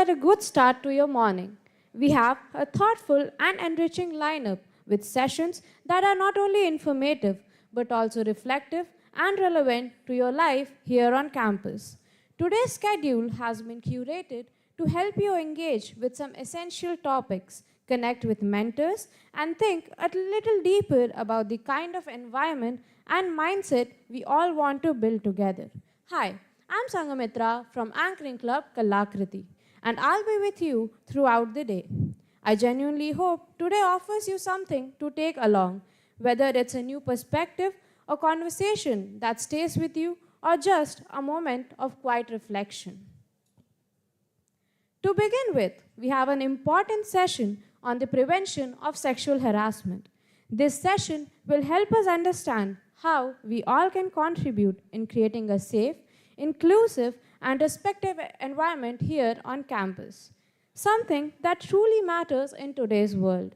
a good start to your morning. We have a thoughtful and enriching lineup with sessions that are not only informative but also reflective and relevant to your life here on campus. Today's schedule has been curated to help you engage with some essential topics, connect with mentors, and think a little deeper about the kind of environment and mindset we all want to build together. Hi, I'm Sangamitra from Anchoring Club Kalakriti, and I'll be with you throughout the day. I genuinely hope today offers you something to take along, whether it's a new perspective, a conversation that stays with you, or just a moment of quiet reflection. To begin with, we have an important session on the prevention of sexual harassment. This session will help us understand how we all can contribute in creating a safe, inclusive, and respectful environment here on campus, something that truly matters in today's world.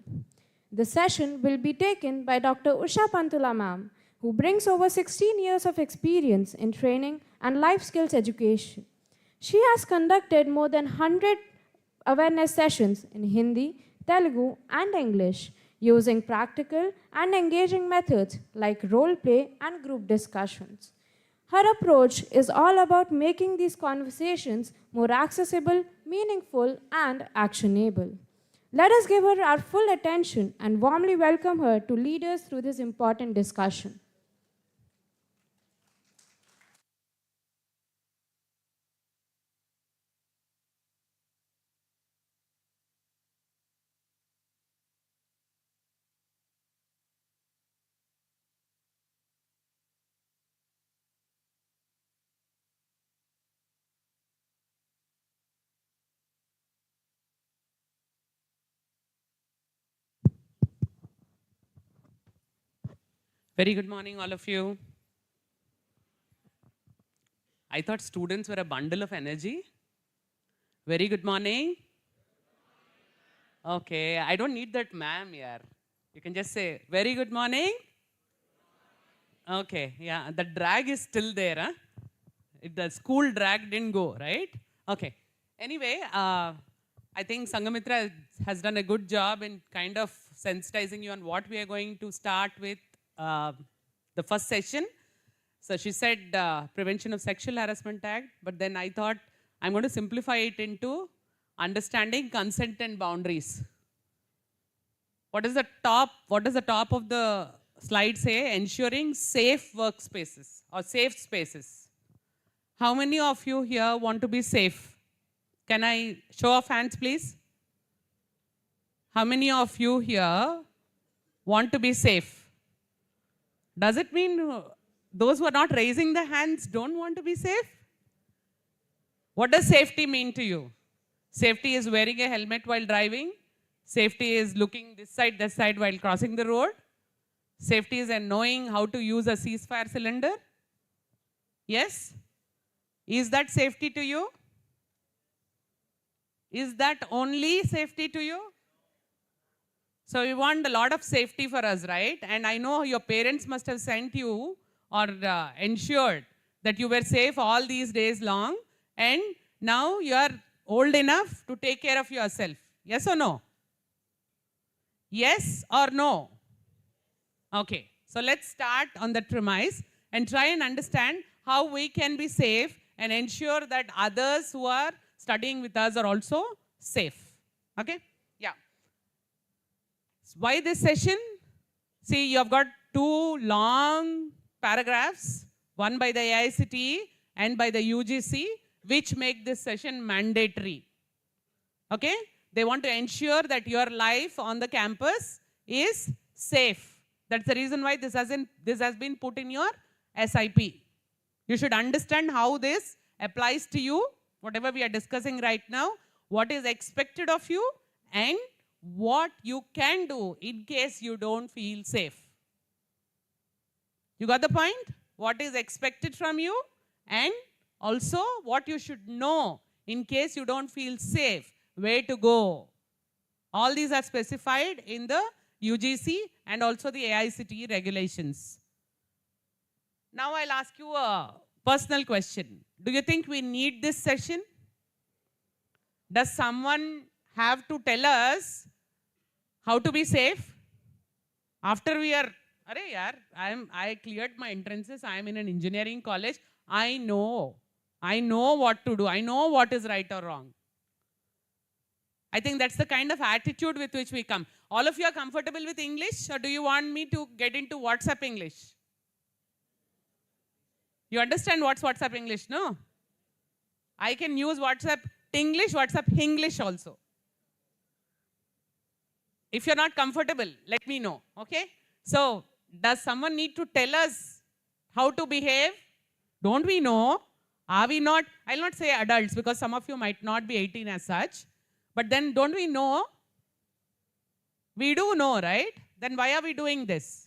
The session will be taken by Dr. Usha Pantula ma'am, who brings over 16 years of experience in training and life skills education. She has conducted more than 100 awareness sessions in Hindi, Telugu, and English using practical and engaging methods like role play and group discussions. Her approach is all about making these conversations more accessible, meaningful, and actionable. Let us give her our full attention and warmly welcome her to lead us through this important discussion. Very good morning, all of you. I thought students were a bundle of energy. Very good morning. Okay, I don't need that ma'am here. You can just say, very good morning. Okay, yeah, the drag is still there. Huh? The school drag didn't go, right? Okay. Anyway, I think Sangamitra has done a good job in kind of sensitizing you on what we are going to start with the first session. So she said Prevention of Sexual Harassment Act, but then I thought I'm going to simplify it into understanding consent and boundaries. What does the top of the slide say? Ensuring safe workspaces or safe spaces. How many of you here want to be safe? Can I show of hands, please? How many of you here want to be safe? Does it mean those who are not raising the hands don't want to be safe? What does safety mean to you? Safety is wearing a helmet while driving. Safety is looking this side while crossing the road. Safety is knowing how to use a ceasefire cylinder. Yes? Is that safety to you? Is that only safety to you? So we want a lot of safety for us, right? And I know your parents must have sent you or ensured that you were safe all these days long, and now you are old enough to take care of yourself. Yes or no? Yes or no? Okay, so let's start on the premise and try and understand how we can be safe and ensure that others who are studying with us are also safe. Okay? Yeah. Why this session? See, you have got two long paragraphs, one by the AICTE and by the UGC, which make this session mandatory. Okay? They want to ensure that your life on the campus is safe. That's the reason why this has been put in your SIP. You should understand how this applies to you, whatever we are discussing right now, what is expected of you, and what you can do in case you don't feel safe. You got the point? What is expected from you, and also what you should know in case you don't feel safe, where to go. All these are specified in the UGC and also the AICTE regulations. Now I'll ask you a personal question. Do you think we need this session? Does someone have to tell us how to be safe? After we are, arey yaar, I cleared my entrances, I am in an engineering college, I know what to do, I know what is right or wrong. I think that's the kind of attitude with which we come. All of you are comfortable with English, or do you want me to get into WhatsApp English? You understand what's WhatsApp English, no? I can use WhatsApp English, WhatsApp English also. If you're not comfortable, let me know, okay? So, does someone need to tell us how to behave? Don't we know? Are we not? I'll not say adults because some of you might not be 18 as such. But then don't we know? We do know, right? Then why are we doing this?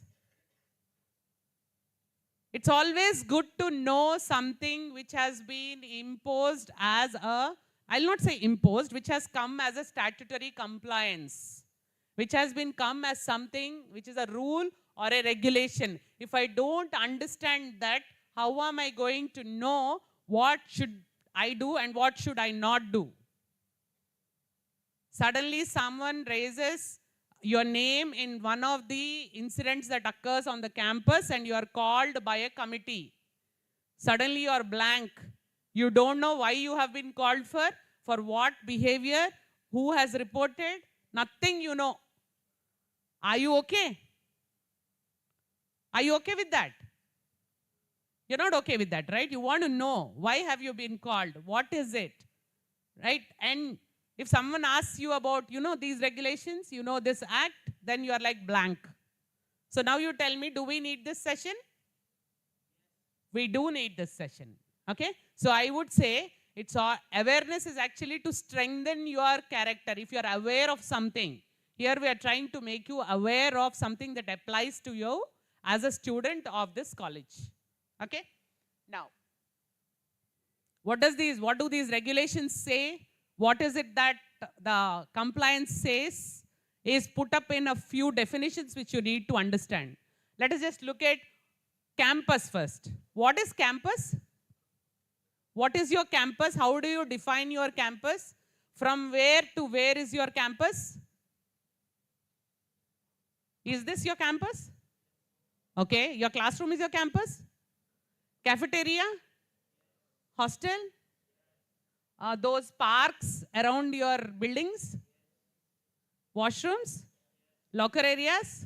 It's always good to know something which has been imposed as a, I'll not say imposed, which has come as a statutory compliance, which has been come as something which is a rule or a regulation. If I don't understand that, how am I going to know what should I do and what should I not do? Suddenly someone raises your name in one of the incidents that occurs on the campus and you are called by a committee. Suddenly you are blank. You don't know why you have been called for what behavior, who has reported, nothing you know. Are you okay? Are you okay with that? You're not okay with that, right? You want to know, why have you been called? What is it? Right? And if someone asks you about, these regulations, this act, then you are like blank. So now you tell me, do we need this session? We do need this session. Okay? So I would say awareness is actually to strengthen your character. If you are aware of something, here we are trying to make you aware of something that applies to you as a student of this college. Okay? Now, what do these regulations say? What is it that the compliance says is put up in a few definitions which you need to understand. Let us just look at campus first. What is campus? What is your campus? How do you define your campus? From where to where is your campus? Is this your campus? Okay, your classroom is your campus? Cafeteria? Hostel? Those parks around your buildings? Washrooms? Locker areas?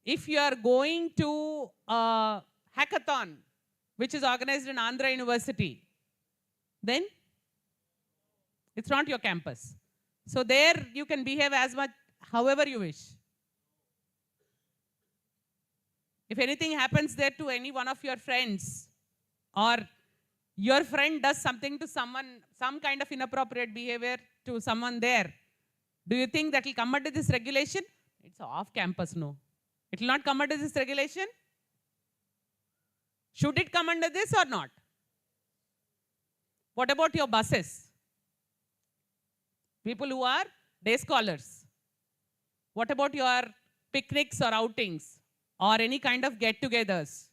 If you are going to a hackathon, which is organized in Andhra University, then it's not your campus. So there you can behave as much, however you wish. If anything happens there to any one of your friends, or your friend does something to someone, some kind of inappropriate behavior to someone there, do you think that will come under this regulation? It's off campus, no. It will not come under this regulation. Should it come under this or not? What about your buses? People who are day scholars. What about your picnics or outings or any kind of get-togethers?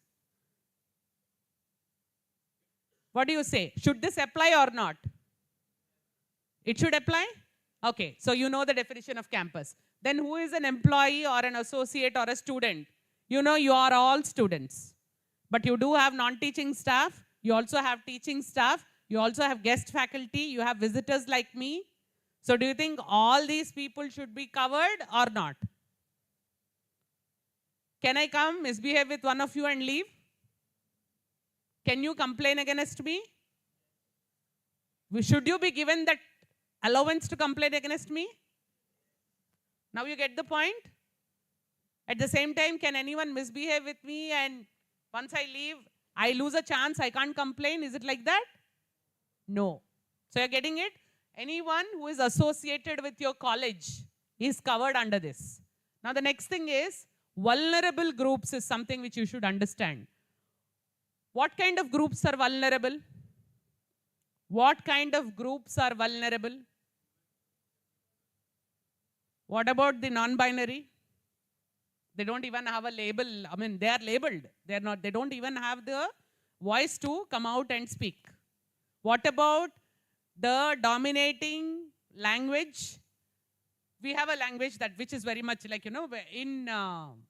What do you say? Should this apply or not? It should apply? Okay, so you know the definition of campus. Then who is an employee or an associate or a student? You know you are all students. But you do have non-teaching staff. You also have teaching staff. You also have guest faculty. You have visitors like me. So do you think all these people should be covered or not? Can I come, misbehave with one of you and leave? Can you complain against me? Should you be given that allowance to complain against me? Now you get the point? At the same time, can anyone misbehave with me and once I leave, I lose a chance, I can't complain? Is it like that? No. So you're getting it? Anyone who is associated with your college is covered under this. Now the next thing is, vulnerable groups is something which you should understand. What kind of groups are vulnerable? What kind of groups are vulnerable? What about the non-binary? They don't even have a label. I mean, they are labeled. They don't even have the voice to come out and speak. What about the dominating language. We have a language that which is very much like, in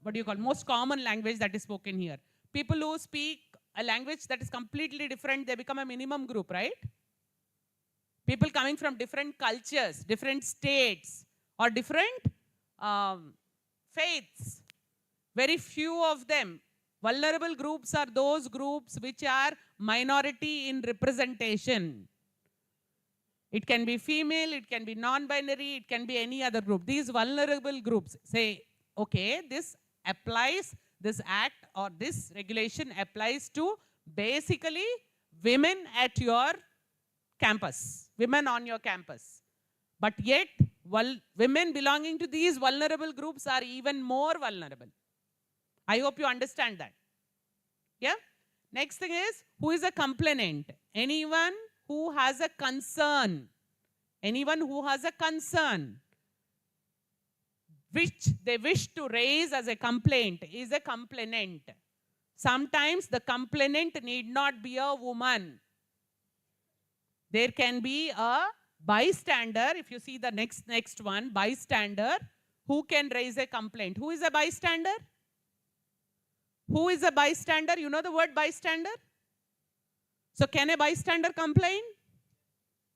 what do you call, most common language that is spoken here. People who speak a language that is completely different, they become a minimum group, right? People coming from different cultures, different states, or different faiths. Very few of them. Vulnerable groups are those groups which are minority in representation. It can be female, it can be non-binary, it can be any other group. These vulnerable groups say, okay, this applies, this act or this regulation applies to basically women at your campus, women on your campus. But yet, women belonging to these vulnerable groups are even more vulnerable. I hope you understand that. Yeah? Next thing is, who is a complainant? Anyone who has a concern. Anyone who has a concern which they wish to raise as a complaint is a complainant. Sometimes the complainant need not be a woman. There can be a bystander. If you see the next one, bystander, who can raise a complaint. Who is a bystander? Who is a bystander? You know the word bystander? So can a bystander complain?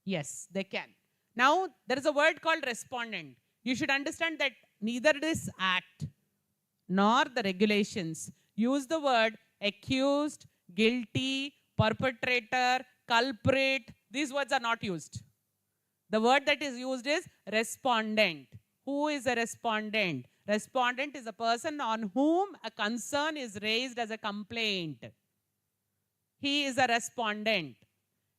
Yes, they can. Now, there is a word called respondent. You should understand that neither this act nor the regulations use the word accused, guilty, perpetrator, culprit. These words are not used. The word that is used is respondent. Who is a respondent? Respondent is a person on whom a concern is raised as a complaint. He is a respondent.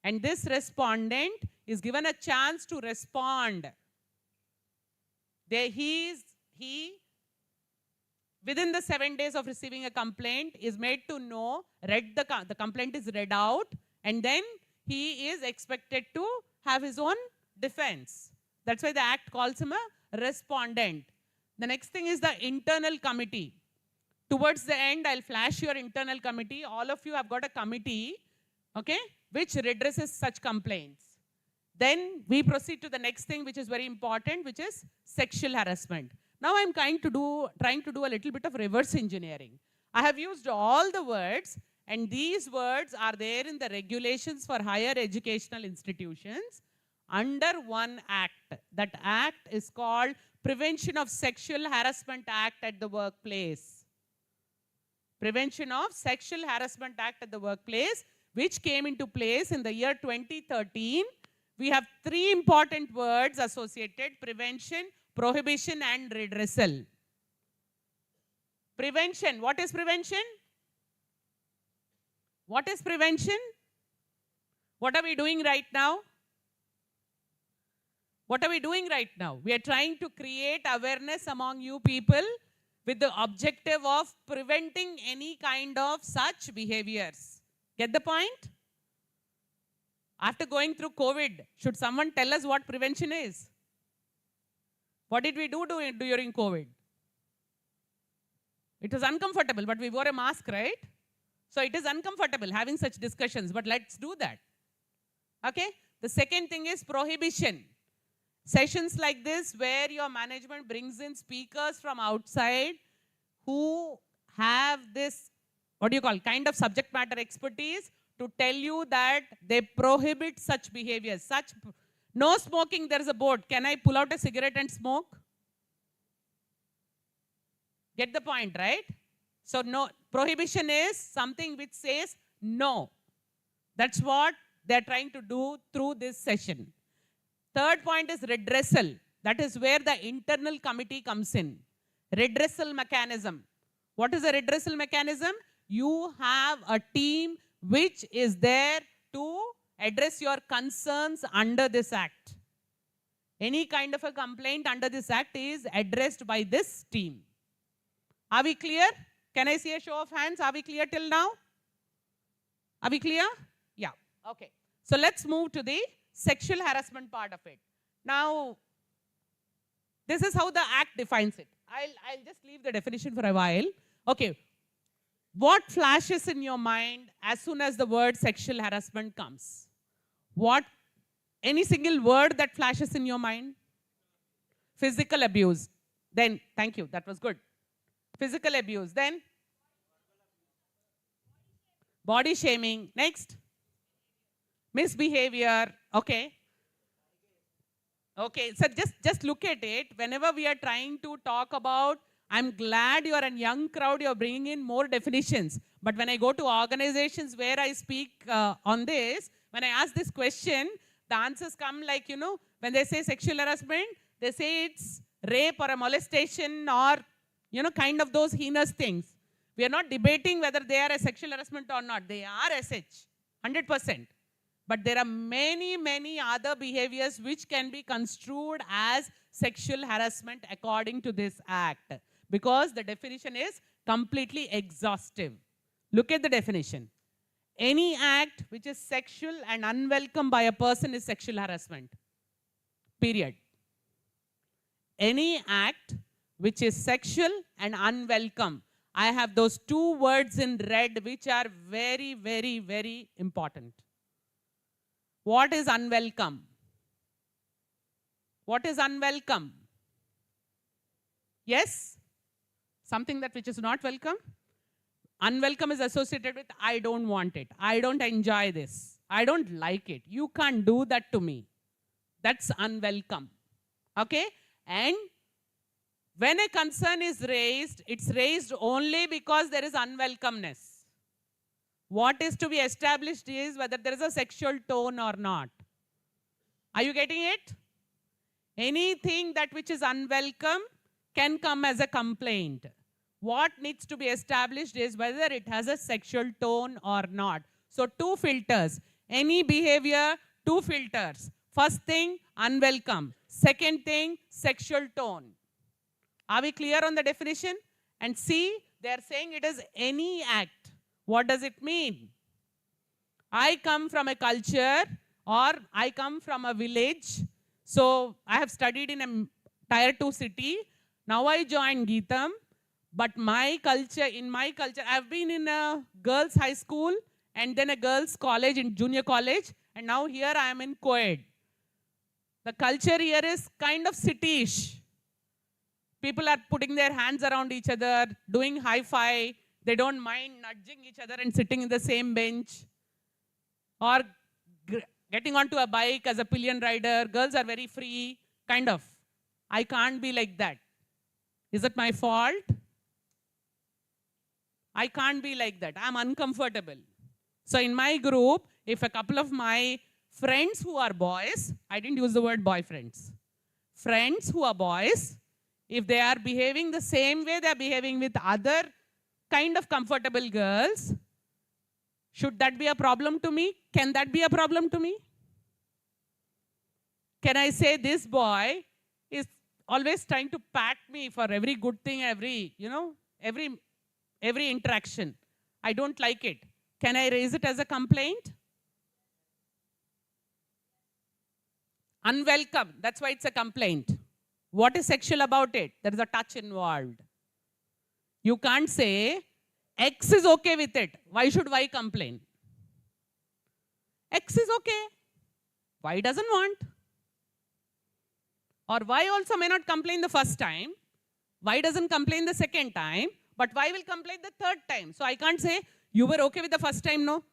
And this respondent is given a chance to respond. He, within the 7 days of receiving a complaint, is made to know, the complaint is read out, and then he is expected to have his own defense. That's why the act calls him a respondent. The next thing is the internal committee. Towards the end, I'll flash your internal committee. All of you have got a committee, okay, which redresses such complaints. Then we proceed to the next thing, which is very important, which is sexual harassment. Now I'm trying to do a little bit of reverse engineering. I have used all the words, and these words are there in the regulations for higher educational institutions under one act. That act is called Prevention of Sexual Harassment Act at the Workplace. Prevention of Sexual Harassment Act at the Workplace, which came into place in the year 2013. We have 3 important words associated: prevention, prohibition, and redressal. Prevention. What is prevention? What is prevention? What are we doing right now? What are we doing right now? We are trying to create awareness among you people with the objective of preventing any kind of such behaviors. Get the point? After going through COVID, should someone tell us what prevention is? What did we do during COVID? It was uncomfortable, but we wore a mask, right? So it is uncomfortable having such discussions, but let's do that. Okay? The second thing is prohibition. Sessions like this where your management brings in speakers from outside who have this, kind of subject matter expertise to tell you that they prohibit such behaviors. No smoking, there is a board. Can I pull out a cigarette and smoke? Get the point, right? So no, prohibition is something which says no. That's what they're trying to do through this session. Third point is redressal. That is where the internal committee comes in. Redressal mechanism. What is a redressal mechanism? You have a team which is there to address your concerns under this act. Any kind of a complaint under this act is addressed by this team. Are we clear? Can I see a show of hands? Are we clear till now? Are we clear? Yeah. Okay. So let's move to the sexual harassment part of it. Now, this is how the act defines it. I'll just leave the definition for a while. Okay. What flashes in your mind as soon as the word sexual harassment comes? What Any single word that flashes in your mind? Physical abuse. Then, thank you, that was good. Physical abuse. Then, body shaming. Next, misbehavior. Okay. Okay, so just look at it. Whenever we are trying to talk about, I'm glad you're a young crowd, you're bringing in more definitions. But when I go to organizations where I speak on this, when I ask this question, the answers come like, you know, when they say sexual harassment, they say it's rape or a molestation or, you know, kind of those heinous things. We are not debating whether they are a sexual harassment or not. They are SH, 100%. But there are many, many other behaviors which can be construed as sexual harassment according to this act, because the definition is completely exhaustive. Look at the definition. Any act which is sexual and unwelcome by a person is sexual harassment. Period. Any act which is sexual and unwelcome. I have those two words in red which are very, very, very important. What is unwelcome? What is unwelcome? Yes? Something that which is not welcome? Unwelcome is associated with I don't want it. I don't enjoy this. I don't like it. You can't do that to me. That's unwelcome. Okay? And when a concern is raised, it's raised only because there is unwelcomeness. What is to be established is whether there is a sexual tone or not. Are you getting it? Anything that which is unwelcome can come as a complaint. What needs to be established is whether it has a sexual tone or not. So two filters. Any behavior, two filters. First thing, unwelcome. Second thing, sexual tone. Are we clear on the definition? And see, they are saying it is any act. What does it mean? I come from a culture or I come from a village. So I have studied in a tier 2 city. Now I joined GITAM. But my culture, I've been in a girls' high school and then a girls' college, in junior college. And now here I am in co-ed. The culture here is kind of city-ish. People are putting their hands around each other, doing hi-fi. They don't mind nudging each other and sitting in the same bench. Or getting onto a bike as a pillion rider. Girls are very free, kind of. I can't be like that. Is it my fault? I can't be like that. I'm uncomfortable. So in my group, if a couple of my friends who are boys, I didn't use the word boyfriends. Friends who are boys, if they are behaving the same way they are behaving with other kind of comfortable girls, should that be a problem to me? Can that be a problem to me? Can I say this boy is always trying to pat me for every good thing, every interaction? I don't like it. Can I raise it as a complaint? Unwelcome. That's why it's a complaint. What is sexual about it? There is a touch involved. You can't say, X is okay with it. Why should Y complain? X is okay. Y doesn't want. Or Y also may not complain the first time. Y doesn't complain the second time. But Y will complain the third time. So I can't say, you were okay with the first time, no?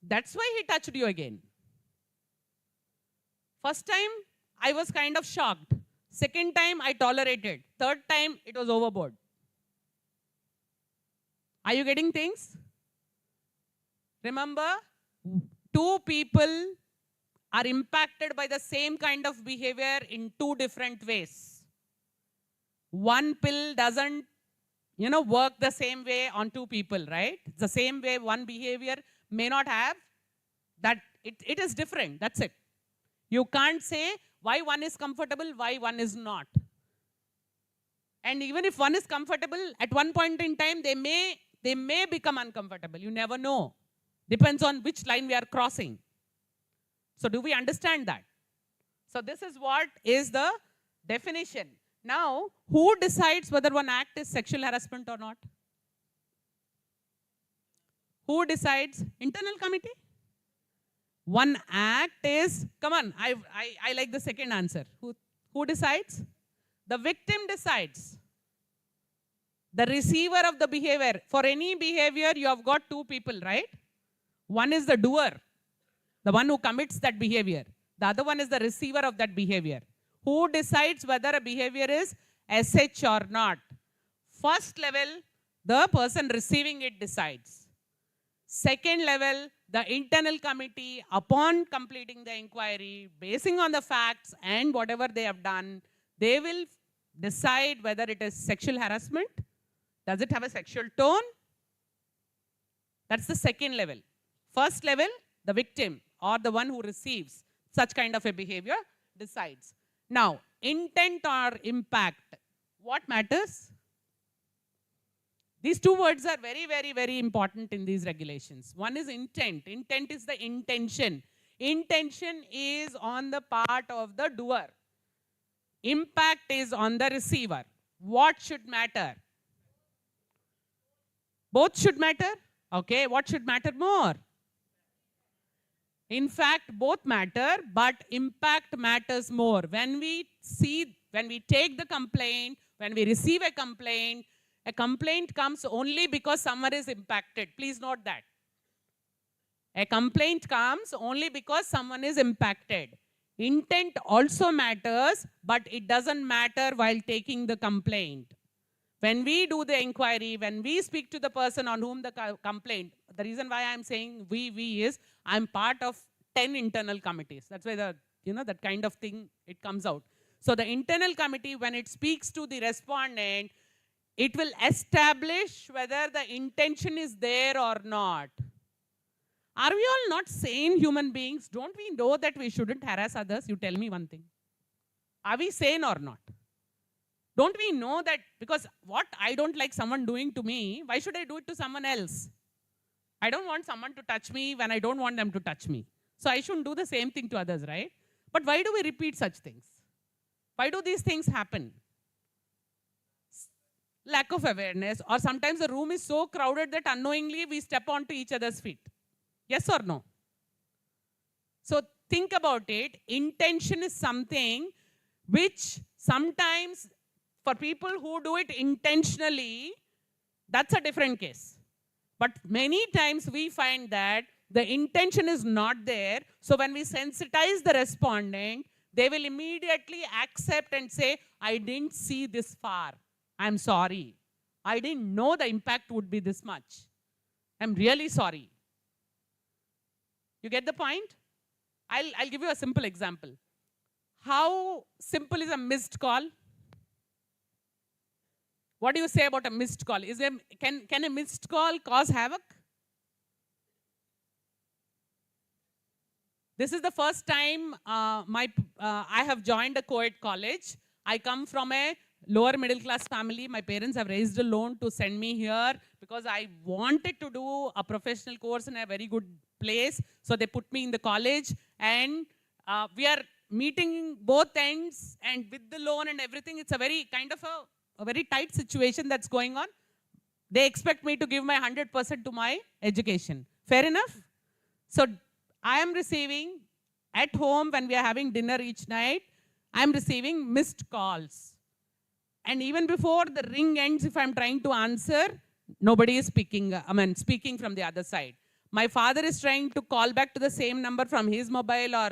That's why he touched you again. First time, I was kind of shocked. Second time, I tolerated. Third time, it was overboard. Are you getting things? Remember, two people are impacted by the same kind of behavior in two different ways. One pill doesn't, work the same way on two people, right? It's the same way one behavior may not have. That it is different, that's it. You can't say why one is comfortable, why one is not. And even if one is comfortable, at one point in time, they may become uncomfortable. You never know. Depends on which line we are crossing. So do we understand that? So this is what is the definition. Now, who decides whether one act is sexual harassment or not? Who decides? Internal committee? One act is, come on, I like the second answer. Who decides? The victim decides. The receiver of the behavior. For any behavior, you have got two people, right? One is the doer, the one who commits that behavior. The other one is the receiver of that behavior. Who decides whether a behavior is SH or not? First level, the person receiving it decides. Second level, the internal committee, upon completing the inquiry, basing on the facts and whatever they have done, they will decide whether it is sexual harassment. Does it have a sexual tone? That's the second level. First level, the victim or the one who receives such kind of a behavior decides. Now, intent or impact, what matters? These two words are very, very, very important in these regulations. One is intent. Intent is the intention. Intention is on the part of the doer. Impact is on the receiver. What should matter? Both should matter? Okay, what should matter more? In fact, both matter, but impact matters more. When we take the complaint, when we receive a complaint comes only because someone is impacted. Please note that. A complaint comes only because someone is impacted. Intent also matters, but it doesn't matter while taking the complaint. When we do the inquiry, when we speak to the person on whom the complaint, the reason why I'm saying we is I'm part of 10 internal committees. That's why that kind of thing, it comes out. So the internal committee, when it speaks to the respondent, it will establish whether the intention is there or not. Are we all not sane human beings? Don't we know that we shouldn't harass others? You tell me one thing. Are we sane or not? Don't we know that because what I don't like someone doing to me, why should I do it to someone else? I don't want someone to touch me when I don't want them to touch me. So I shouldn't do the same thing to others, right? But why do we repeat such things? Why do these things happen? Lack of awareness, or sometimes the room is so crowded that unknowingly we step onto each other's feet. Yes or no? So think about it. Intention is something which sometimes for people who do it intentionally, that's a different case. But many times we find that the intention is not there. So when we sensitize the respondent, they will immediately accept and say, I didn't see this far. I'm sorry. I didn't know the impact would be this much. I'm really sorry. You get the point? I'll give you a simple example. How simple is a missed call? What do you say about a missed call? Can a missed call cause havoc? This is the first time I have joined a co-ed college. I come from a lower middle class family. My parents have raised a loan to send me here because I wanted to do a professional course in a very good place. So they put me in the college, and we are meeting both ends, and with the loan and everything, it's a very kind of a very tight situation that's going on. They expect me to give my 100% to my education. Fair enough? So I am receiving at home when we are having dinner each night, I am receiving missed calls. And even before the ring ends, if I'm trying to answer, nobody is speaking, speaking from the other side. My father is trying to call back to the same number from his mobile or,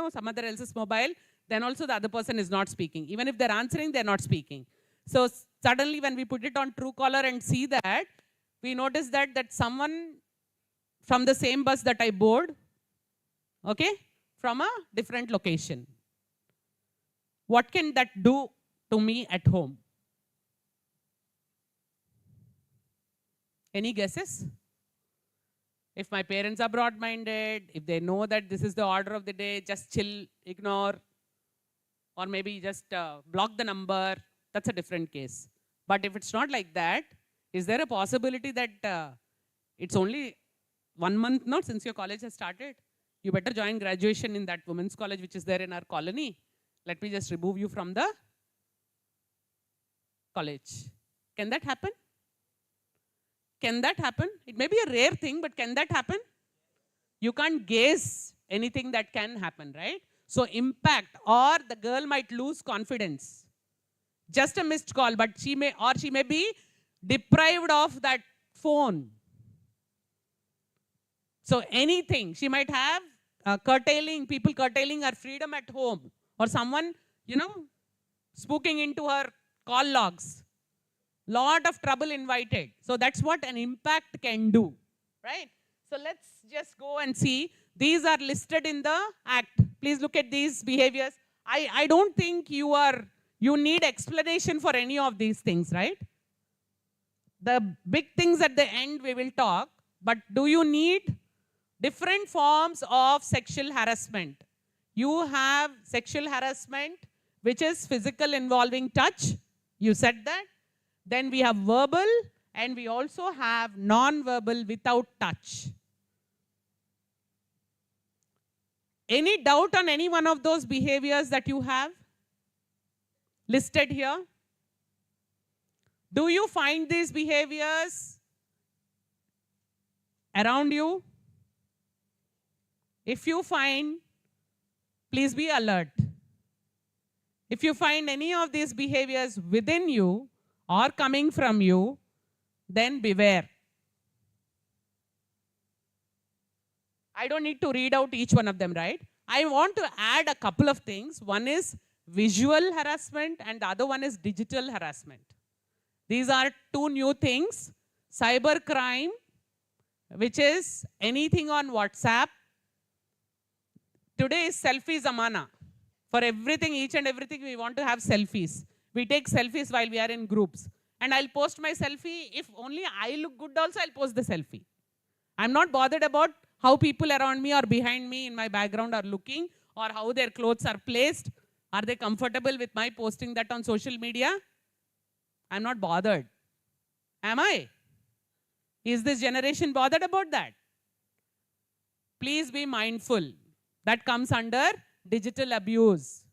some other else's mobile. Then also the other person is not speaking. Even if they're answering, they're not speaking. So suddenly when we put it on Truecaller and see that, we notice that someone from the same bus that I board, okay, from a different location. What can that do to me at home? Any guesses? If my parents are broad-minded, if they know that this is the order of the day, just chill, ignore, or maybe just block the number, that's a different case. But if it's not like that, is there a possibility that it's only 1 month now since your college has started? You better join graduation in that women's college which is there in our colony. Let me just remove you from the college. Can that happen? Can that happen? It may be a rare thing, but can that happen? You can't gaze anything that can happen, right? So impact, or the girl might lose confidence. Just a missed call, but she may be deprived of that phone. So anything, she might have people curtailing her freedom at home, or someone, spooking into her call logs. Lot of trouble invited. So that's what an impact can do, right? So let's just go and see. These are listed in the Act. Please look at these behaviors. I don't think you need explanation for any of these things, right? The big things at the end we will talk, but do you need different forms of sexual harassment? You have sexual harassment, which is physical involving touch. You said that. Then we have verbal, and we also have non-verbal without touch. Any doubt on any one of those behaviors that you have listed here? Do you find these behaviors around you? If you find, please be alert. If you find any of these behaviors within you or coming from you, then beware. I don't need to read out each one of them, right? I want to add a couple of things. One is visual harassment and the other one is digital harassment. These are two new things. Cyber crime, which is anything on WhatsApp. Today is selfie zamana. For everything, each and everything, we want to have selfies. We take selfies while we are in groups. And I'll post my selfie. If only I look good also, I'll post the selfie. I'm not bothered about how people around me or behind me in my background are looking, or how their clothes are placed. Are they comfortable with my posting that on social media? I'm not bothered. Am I? Is this generation bothered about that? Please be mindful. That comes under digital abuse.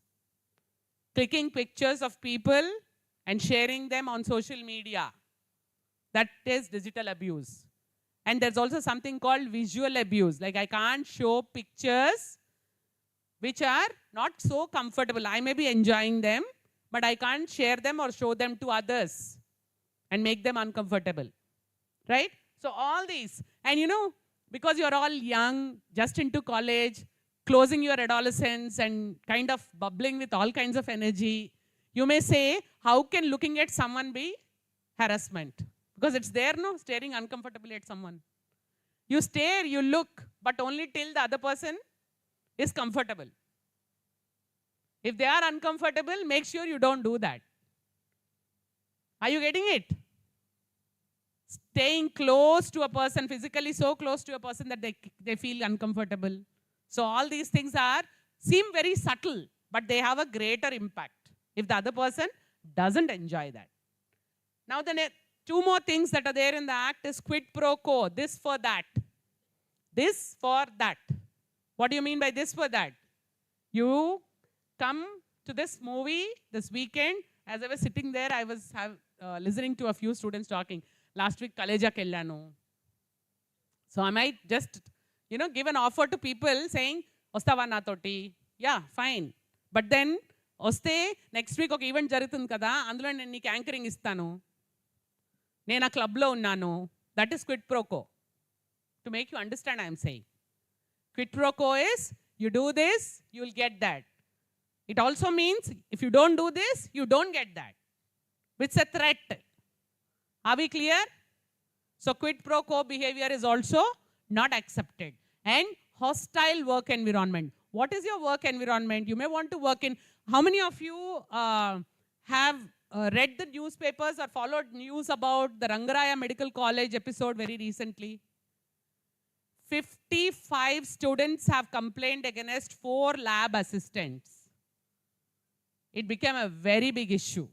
Clicking pictures of people and sharing them on social media. That is digital abuse. And there's also something called visual abuse. Like I can't show pictures which are not so comfortable. I may be enjoying them, but I can't share them or show them to others and make them uncomfortable. Right? So all these, and because you're all young, just into college, closing your adolescence and kind of bubbling with all kinds of energy, you may say, how can looking at someone be harassment? Because it's there, no? Staring uncomfortably at someone. You stare, you look, but only till the other person is comfortable. If they are uncomfortable, make sure you don't do that. Are you getting it? Staying close to a person, physically so close to a person that they feel uncomfortable. So all these things seem very subtle, but they have a greater impact if the other person doesn't enjoy that. Now the two more things that are there in the Act is quid pro quo, this for that. This for that. What do you mean by this for that? You come to this movie this weekend. As I was sitting there, I was listening to a few students talking. Last week, Kaleja Kellano. So I might just, give an offer to people saying, Ostava na toti. Yeah, fine. But then, Oste, next week, okay, event jarutund kada, andulo nenu neeku anchoring istanu. Nena club lo unnanu. That is quid pro quo. To make you understand, I am saying. Quid pro quo is, you do this, you will get that. It also means, if you don't do this, you don't get that. It's a threat. Are we clear? So quid pro quo behavior is also not accepted. And hostile work environment. What is your work environment? You may want to work in, how many of you have read the newspapers or followed news about the Rangaraya Medical College episode very recently? 55 students have complained against 4 lab assistants. It became a very big issue.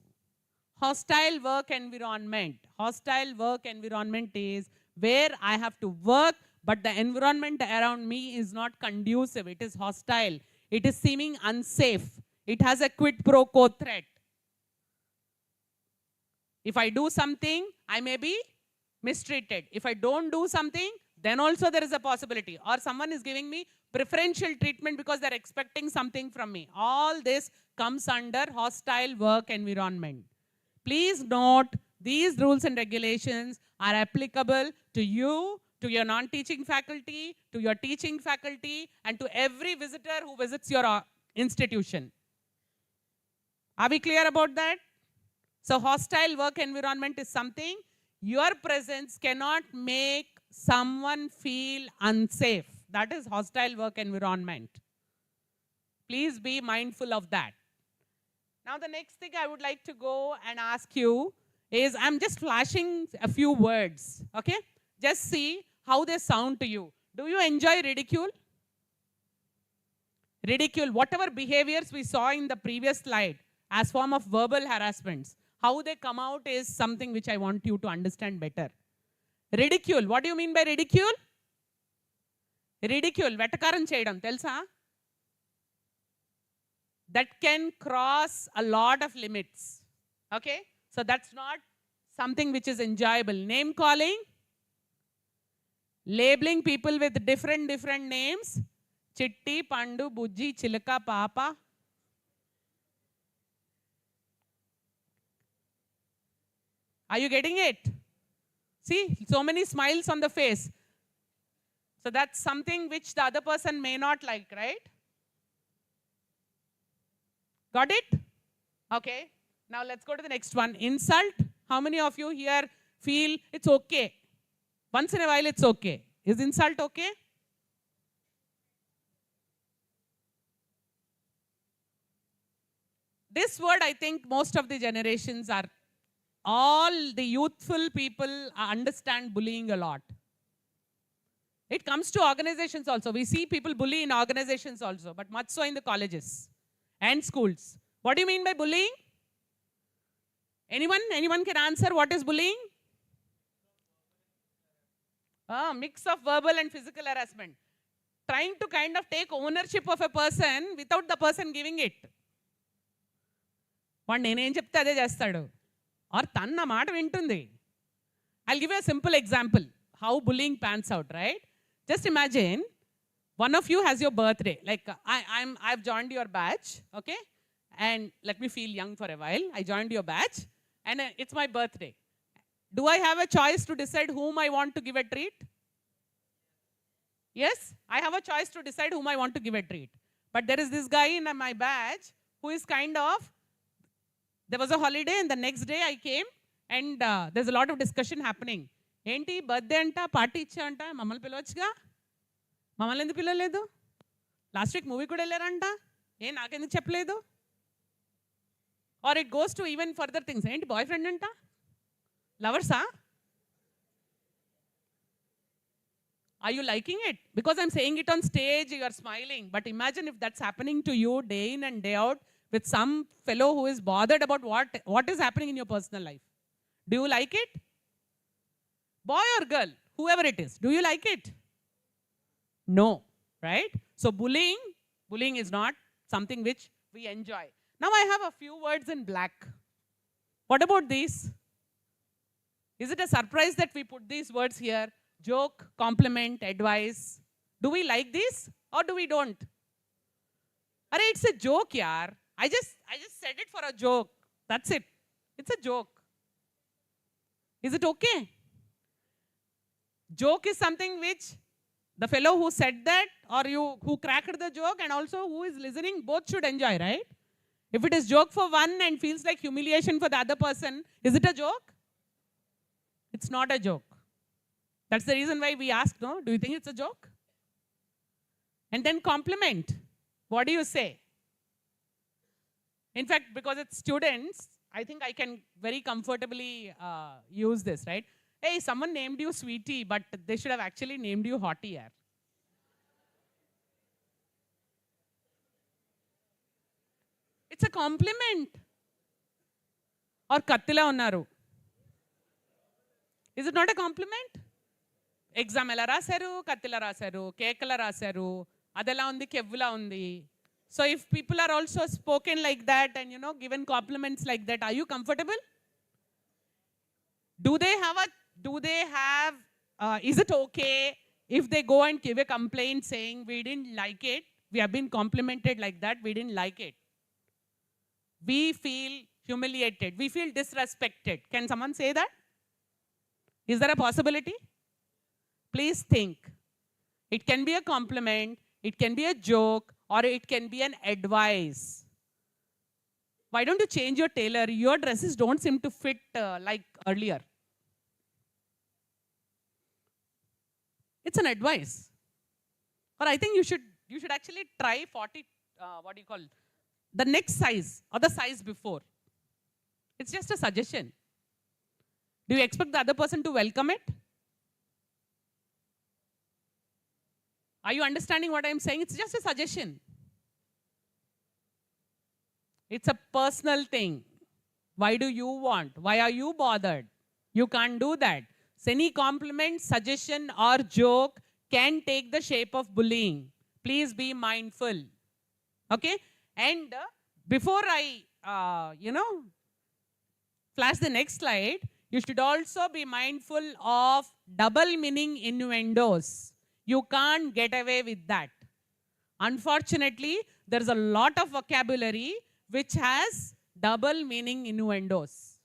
Hostile work environment. Hostile work environment is where I have to work, but the environment around me is not conducive. It is hostile. It is seeming unsafe. It has a quid pro quo threat. If I do something, I may be mistreated. If I don't do something, then also there is a possibility. Or someone is giving me preferential treatment because they're expecting something from me. All this comes under hostile work environment. Please note, these rules and regulations are applicable to you, to your non-teaching faculty, to your teaching faculty, and to every visitor who visits your institution. Are we clear about that? So hostile work environment is something, your presence cannot make someone feel unsafe. That is hostile work environment. Please be mindful of that. Now the next thing I would like to go and ask you is, I'm just flashing a few words, okay? Just see how they sound to you. Do you enjoy ridicule? Ridicule, whatever behaviors we saw in the previous slide as form of verbal harassments, how they come out is something which I want you to understand better. Ridicule, what do you mean by ridicule? Ridicule, vetakaram cheyadam, telsa? That can cross a lot of limits, okay? So that's not something which is enjoyable. Name calling, labeling people with different names, Chitti, Pandu, Bujji, Chilaka, Papa. Are you getting it? See, so many smiles on the face. So that's something which the other person may not like, right? Got it? Okay. Now let's go to the next one. Insult. How many of you here feel it's okay? Once in a while it's okay. Is insult okay? This word, I think most of the generations are, all the youthful people understand bullying a lot. It comes to organizations also. We see people bully in organizations also, but much so in the colleges and schools. What do you mean by bullying? Anyone can answer what is bullying? Mix of verbal and physical harassment. Trying to kind of take ownership of a person without the person giving it. వాడు నేనేం చెప్తే అదే చేస్తాడు, are తను నా మాట వింటుంది. I'll give you a simple example how bullying pans out, right? Just imagine one of you has your birthday. Like I've joined your batch, okay? And let me feel young for a while. I joined your batch and it's my birthday. Do I have a choice to decide whom I want to give a treat? Yes, I have a choice to decide whom I want to give a treat. But there is this guy in my batch who is kind of, there was a holiday and the next day I came and there's a lot of discussion happening. Enti birthday anta party icha anta mammalni pilavachga, mammalni enduku pilaledu, last week movie kuda ellaranta, ఏ నాకెందుకు చెప్పలేదు? Or it goes to even further things. ఏంటి boyfriend anta, lovers ah? Are you liking it? Because I'm saying it on stage, you are smiling. But imagine if that's happening to you day in and day out with some fellow who is bothered about what is happening in your personal life. Do you like it? Boy or girl, whoever it is, do you like it? No, right? So bullying is not something which we enjoy. Now I have a few words in black. What about these? Is it a surprise that we put these words here? Joke, compliment, advice. Do we like this or do we don't? Arey, it's a joke, yaar. I just said it for a joke. That's it. It's a joke. Is it okay? Joke is something which the fellow who said that or you who cracked the joke and also who is listening both should enjoy, right? If it is joke for one and feels like humiliation for the other person, is it a joke? It's not a joke. That's the reason why we ask, no? Do you think it's a joke? And then compliment. What do you say? In fact, because it's students, I think I can very comfortably use this, right? Hey, someone named you sweetie, but they should have actually named you hottie. Yaar. It's a compliment. Or kattila unnaru. Is it not a compliment? Exam ela rasaru, kattila rasaru, kekala rasaru, adela undi, kevvula undi. So if people are also spoken like that and given compliments like that, are you comfortable? Do they have is it okay if they go and give a complaint saying, we didn't like it, we have been complimented like that, we didn't like it. We feel humiliated, we feel disrespected. Can someone say that? Is there a possibility? Please think. It can be a compliment, it can be a joke, or it can be an advice. Why don't you change your tailor? Your dresses don't seem to fit like earlier. It's an advice. Or I think you should actually try 40, the next size or the size before. It's just a suggestion. Do you expect the other person to welcome it? Are you understanding what I'm saying? It's just a suggestion. It's a personal thing. Why do you want? Why are you bothered? You can't do that. So any compliment, suggestion, or joke can take the shape of bullying. Please be mindful. Okay? And before I, flash the next slide, you should also be mindful of double meaning innuendos. You can't get away with that. Unfortunately, there's a lot of vocabulary which has double meaning innuendos.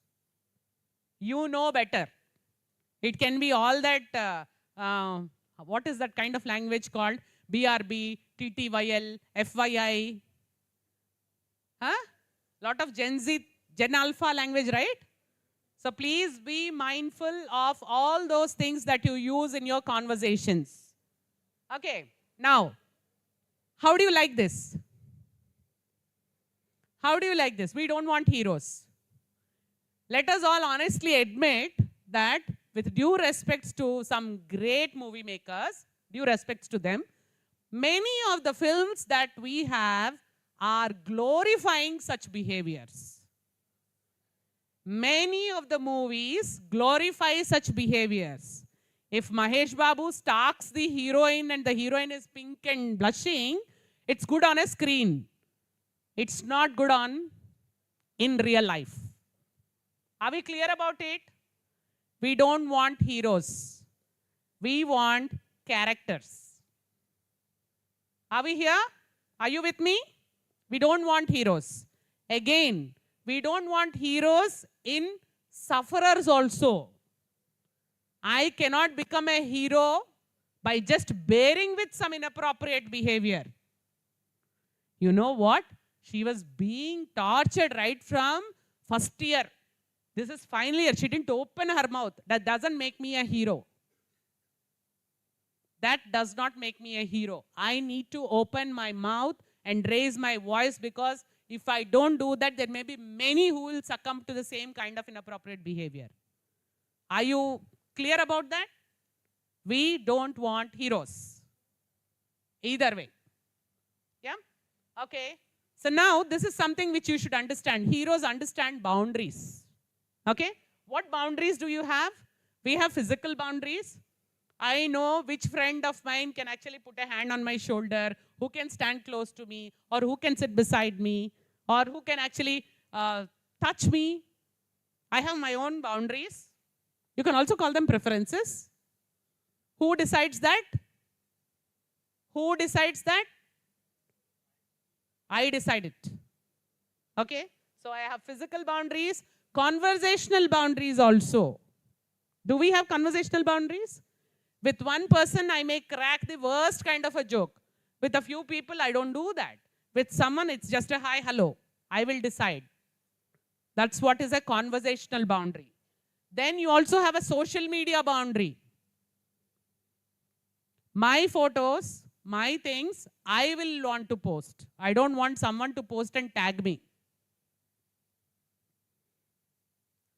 You know better. It can be all that, what is that kind of language called? BRB, TTYL, FYI. Lot of Gen Z, Gen Alpha language, right? So please be mindful of all those things that you use in your conversations. Okay, now, how do you like this? How do you like this? We don't want heroes. Let us all honestly admit that with due respects to some great movie makers, due respects to them, many of the films that we have are glorifying such behaviors. Many of the movies glorify such behaviors. If Mahesh Babu stalks the heroine and the heroine is pink and blushing, it's good on a screen. It's not good in real life. Are we clear about it? We don't want heroes. We want characters. Are we here? Are you with me? We don't want heroes. Again, we don't want heroes in sufferers also. I cannot become a hero by just bearing with some inappropriate behavior. You know what? She was being tortured right from first year. This is final year. She didn't open her mouth. That doesn't make me a hero. That does not make me a hero. I need to open my mouth and raise my voice, because if I don't do that, there may be many who will succumb to the same kind of inappropriate behavior. Are you clear about that? We don't want heroes. Either way. Yeah? Okay. So now this is something which you should understand. Heroes understand boundaries. Okay? What boundaries do you have? We have physical boundaries. I know which friend of mine can actually put a hand on my shoulder, who can stand close to me, or who can sit beside me, or who can actually touch me. I have my own boundaries. You can also call them preferences. Who decides that? Who decides that? I decide it. Okay? So I have physical boundaries, conversational boundaries also. Do we have conversational boundaries? With one person, I may crack the worst kind of a joke. With a few people, I don't do that. With someone, it's just a hi, hello. I will decide. That's what is a conversational boundary. Then you also have a social media boundary. My photos, my things, I will want to post. I don't want someone to post and tag me.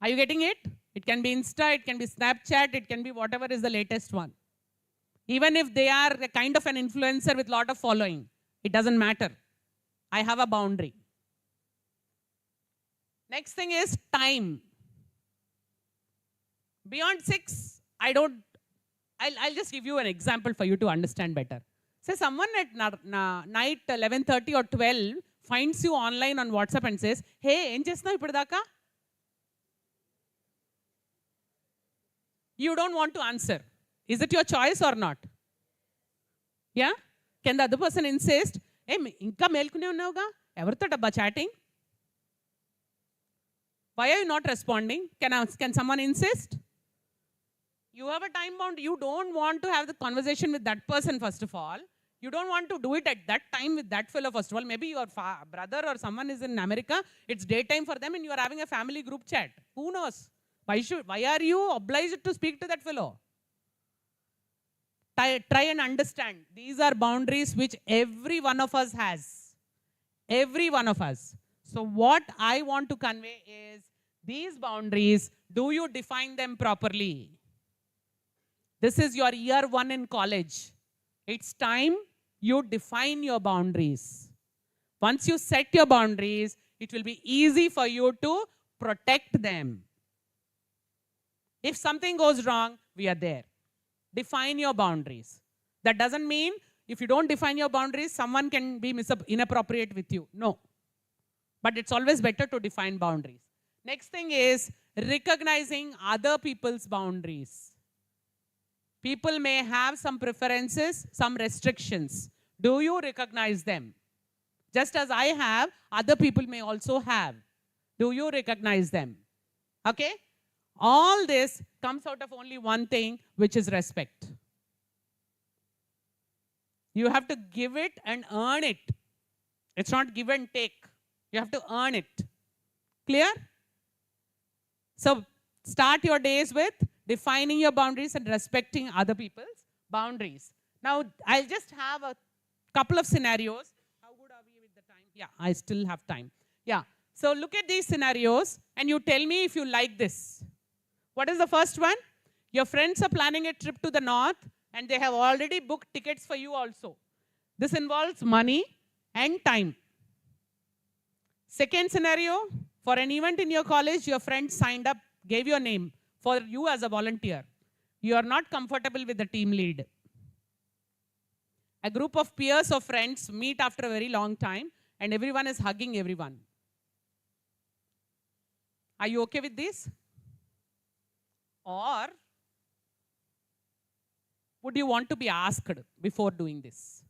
Are you getting it? It can be Insta, it can be Snapchat, it can be whatever is the latest one. Even if they are a kind of an influencer with a lot of following, it doesn't matter. I have a boundary. Next thing is time. Beyond 6, I'll just give you an example for you to understand better. Say someone at night 11:30 or 12 finds you online on WhatsApp and says, hey, em chestunnavu ippudaka? You don't want to answer. Is it your choice or not? Yeah? Can the other person insist, hey, inka melkune unnavga? Evartho dabba chatting? Why are you not responding? Can someone insist? You have a time bound. You don't want to have the conversation with that person, first of all. You don't want to do it at that time with that fellow, first of all. Maybe your brother or someone is in America. It's daytime for them and you are having a family group chat. Who knows? Why are you obliged to speak to that fellow? Try and understand. These are boundaries which every one of us has. Every one of us. So what I want to convey is, these boundaries, do you define them properly? This is your year 1 in college. It's time you define your boundaries. Once you set your boundaries, it will be easy for you to protect them. If something goes wrong, we are there. Define your boundaries. That doesn't mean if you don't define your boundaries, someone can be inappropriate with you. No. But it's always better to define boundaries. Next thing is recognizing other people's boundaries. People may have some preferences, some restrictions. Do you recognize them? Just as I have, other people may also have. Do you recognize them? Okay? All this comes out of only one thing, which is respect. You have to give it and earn it. It's not give and take. You have to earn it. Clear? So start your days with defining your boundaries and respecting other people's boundaries. Now, I'll just have a couple of scenarios. How good are we with the time? Yeah, I still have time. Yeah. So look at these scenarios and you tell me if you like this. What is the first one? Your friends are planning a trip to the north and they have already booked tickets for you also. This involves money and time. Second scenario, for an event in your college, your friend signed up, gave your name for you as a volunteer. You are not comfortable with the team lead. A group of peers or friends meet after a very long time and everyone is hugging everyone. Are you okay with this? Or would you want to be asked before doing this?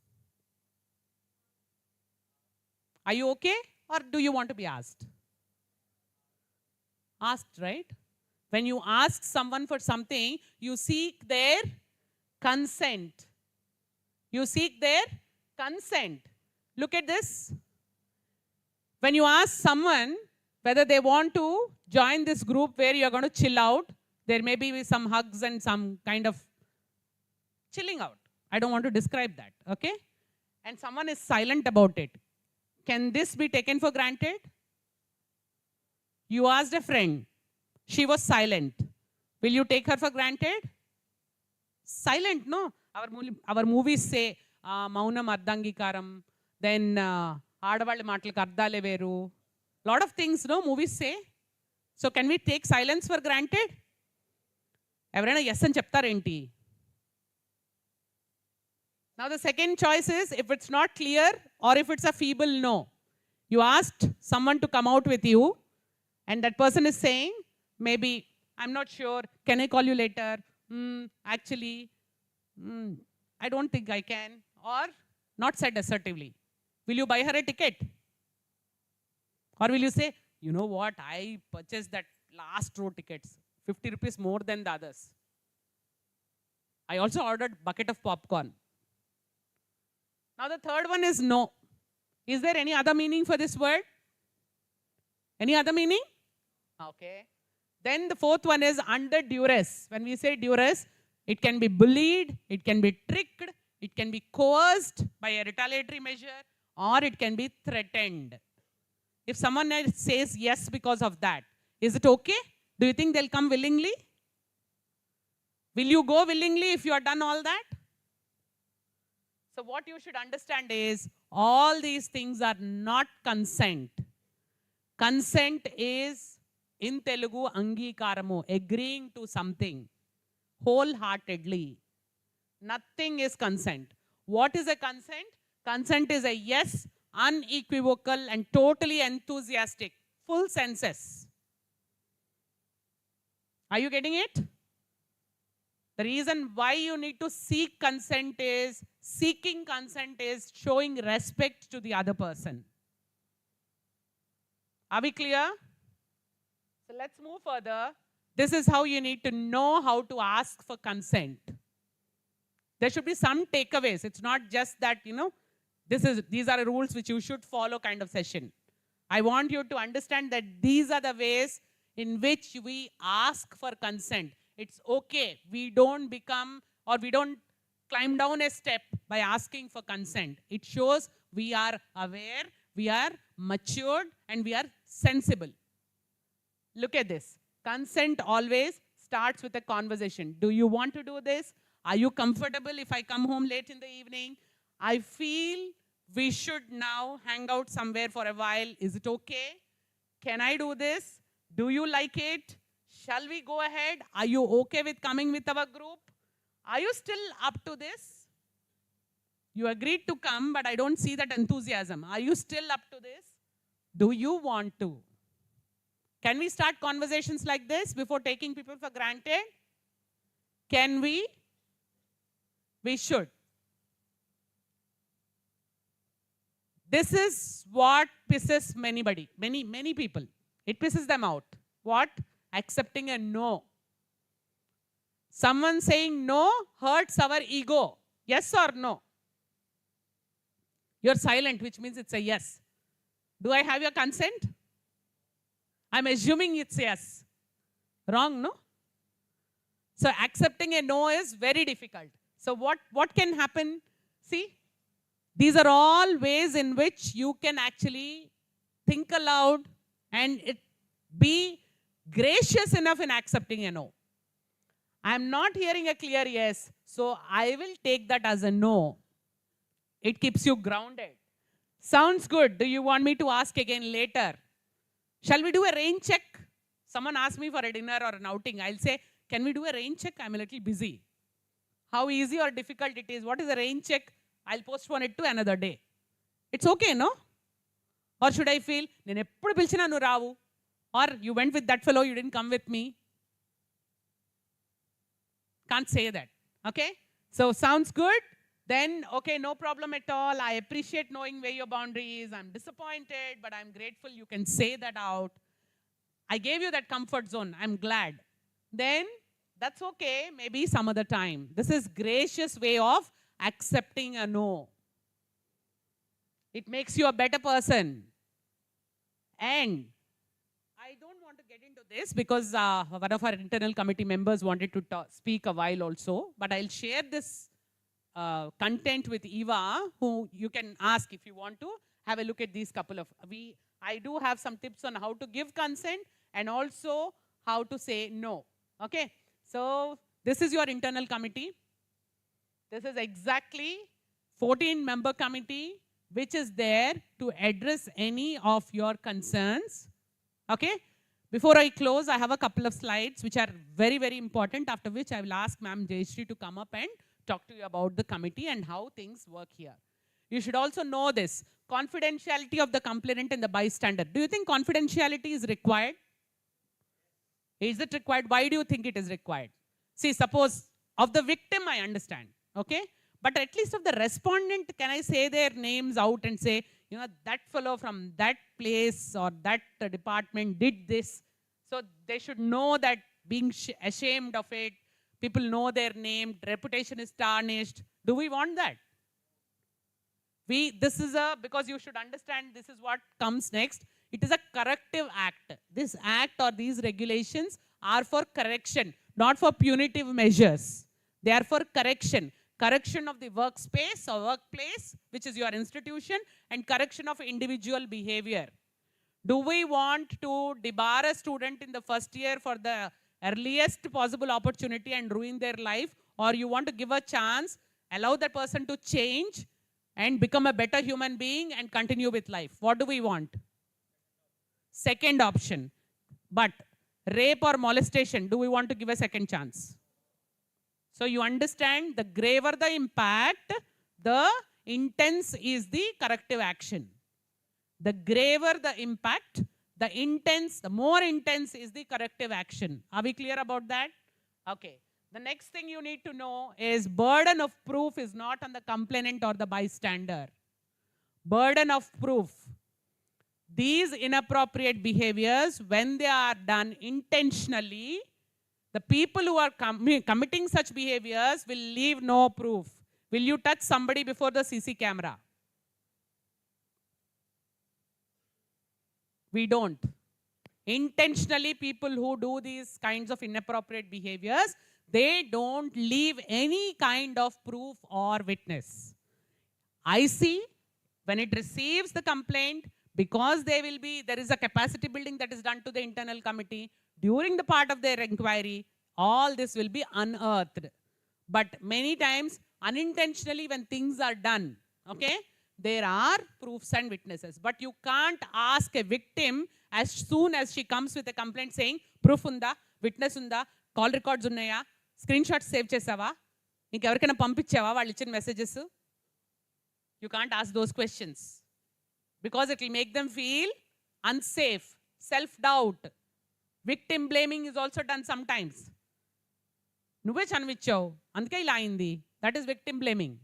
Are you okay? Or do you want to be asked? Asked, right? When you ask someone for something, you seek their consent. You seek their consent. Look at this. When you ask someone whether they want to join this group where you're going to chill out, there may be some hugs and some kind of chilling out. I don't want to describe that, okay? And someone is silent about it. Can this be taken for granted? You asked a friend. She was silent. Will you take her for granted? Silent, no. Our movies say, Maunam Ardangikaram, then Aadavalle Maatlaku Ardale Veru. Lot of things, no, movies say. So can we take silence for granted? Evaraina yes ani cheptaru enti? Now the second choice is, if it's not clear or if it's a feeble no. You asked someone to come out with you and that person is saying, maybe, I'm not sure, can I call you later? Actually, I don't think I can. Or not said assertively. Will you buy her a ticket? Or will you say, you know what, I purchased that last row tickets, 50 rupees more than the others. I also ordered bucket of popcorn. Now the third one is no. Is there any other meaning for this word? Any other meaning? Okay. Then the fourth one is under duress. When we say duress, it can be bullied, it can be tricked, it can be coerced by a retaliatory measure, or it can be threatened. If someone else says yes because of that, is it okay? Do you think they'll come willingly? Will you go willingly if you have done all that? So what you should understand is, all these things are not consent. Consent is, in Telugu, angikaramu, agreeing to something wholeheartedly. Nothing is consent. What is a consent? Consent is a yes, unequivocal and totally enthusiastic, full senses. Are you getting it? The reason why you need to seek consent is, seeking consent is showing respect to the other person. Are we clear? So let's move further. This is how you need to know how to ask for consent. There should be some takeaways. It's not just that, these are rules which you should follow kind of session. I want you to understand that these are the ways in which we ask for consent. It's okay. We don't become, or we don't climb down a step by asking for consent. It shows we are aware, we are matured, and we are sensible. Look at this. Consent always starts with a conversation. Do you want to do this? Are you comfortable if I come home late in the evening? I feel we should now hang out somewhere for a while. Is it okay? Can I do this? Do you like it? Shall we go ahead? Are you okay with coming with our group? Are you still up to this? You agreed to come, but I don't see that enthusiasm. Are you still up to this? Do you want to? Can we start conversations like this before taking people for granted? Can we? We should. This is what pisses many people. It pisses them out. What? Accepting a no. Someone saying no hurts our ego. Yes or no? You're silent, which means it's a yes. Do I have your consent? I'm assuming it's yes. Wrong, no? So accepting a no is very difficult. So what can happen? See, these are all ways in which you can actually think aloud and be gracious enough in accepting a no. I'm not hearing a clear yes, so I will take that as a no. It keeps you grounded. Sounds good. Do you want me to ask again later? Shall we do a rain check? Someone asked me for a dinner or an outing. I'll say, can we do a rain check? I'm a little busy. How easy or difficult it is. What is a rain check? I'll postpone it to another day. It's okay, no? Or should I feel, nenu eppudu pilchina nu ravu? Or you went with that fellow, you didn't come with me? Can't say that. Okay? So sounds good? Then, okay, no problem at all. I appreciate knowing where your boundary is. I'm disappointed, but I'm grateful you can say that out. I gave you that comfort zone. I'm glad. Then, that's okay. Maybe some other time. This is gracious way of accepting a no. It makes you a better person. And I don't want to get into this because one of our internal committee members wanted to speak a while also. But I'll share this content with Eva, who you can ask if you want to have a look at these couple of. I do have some tips on how to give consent and also how to say no. Okay. So this is your internal committee. This is exactly 14-member committee which is there to address any of your concerns. Okay. Before I close, I have a couple of slides which are very, very important, after which I will ask Ma'am Jayashree to come up and talk to you about the committee and how things work here. You should also know this, confidentiality of the complainant and the bystander. Do you think confidentiality is required? Is it required? Why do you think it is required? See, suppose of the victim, I understand, okay? But at least of the respondent, can I say their names out and say, you know, that fellow from that place or that department did this. So they should know that, being ashamed of it. People know their name, reputation is tarnished. Do we want that? Because you should understand this is what comes next. It is a corrective act. This act or these regulations are for correction, not for punitive measures. They are for correction. Correction of the workspace or workplace, which is your institution, and correction of individual behavior. Do we want to debar a student in the first year for the earliest possible opportunity and ruin their life? Or you want to give a chance, allow that person to change and become a better human being and continue with life? What do we want? Second option. But rape or molestation, do we want to give a second chance? So you understand, the graver the impact, the intense is the corrective action. The graver the impact, the more intense is the corrective action. Are we clear about that? Okay. The next thing you need to know is burden of proof is not on the complainant or the bystander. Burden of proof. These inappropriate behaviors, when they are done intentionally, the people who are committing such behaviors will leave no proof. Will you touch somebody before the CC camera? We don't. Intentionally, people who do these kinds of inappropriate behaviors, they don't leave any kind of proof or witness. IC, when it receives the complaint, because there is a capacity building that is done to the internal committee, during the part of their inquiry, all this will be unearthed. But many times, unintentionally, when things are done, okay, there are proofs and witnesses. But you can't ask a victim as soon as she comes with a complaint saying, proof unda, witness unda, call records unnaya, screenshots save chesava, inkevarikaina pampichava vallu ichina messages. You can't ask those questions because it will make them feel unsafe, self-doubt. Victim blaming is also done sometimes. Nuve chanvichavu, anduke ila ayindi. That is victim blaming.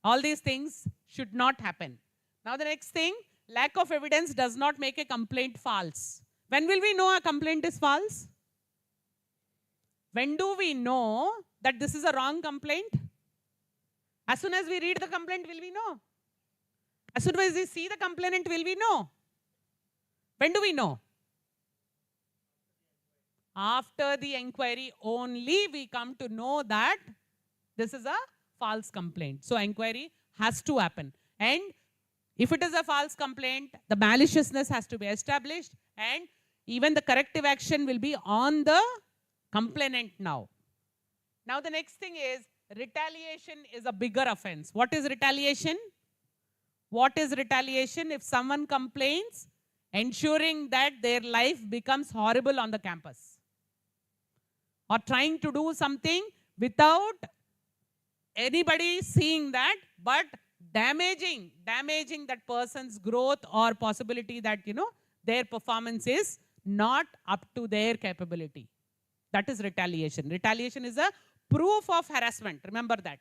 All these things should not happen. Now the next thing, lack of evidence does not make a complaint false. When will we know a complaint is false? When do we know that this is a wrong complaint? As soon as we read the complaint, will we know? As soon as we see the complainant, will we know? When do we know? After the inquiry only we come to know that this is a false complaint. So inquiry has to happen. And if it is a false complaint, the maliciousness has to be established and even the corrective action will be on the complainant now. Now the next thing is, retaliation is a bigger offense. What is retaliation? What is retaliation? If someone complains, ensuring that their life becomes horrible on the campus, or trying to do something without anybody seeing that, but damaging that person's growth or possibility that, their performance is not up to their capability. That is retaliation. Retaliation is a proof of harassment. Remember that.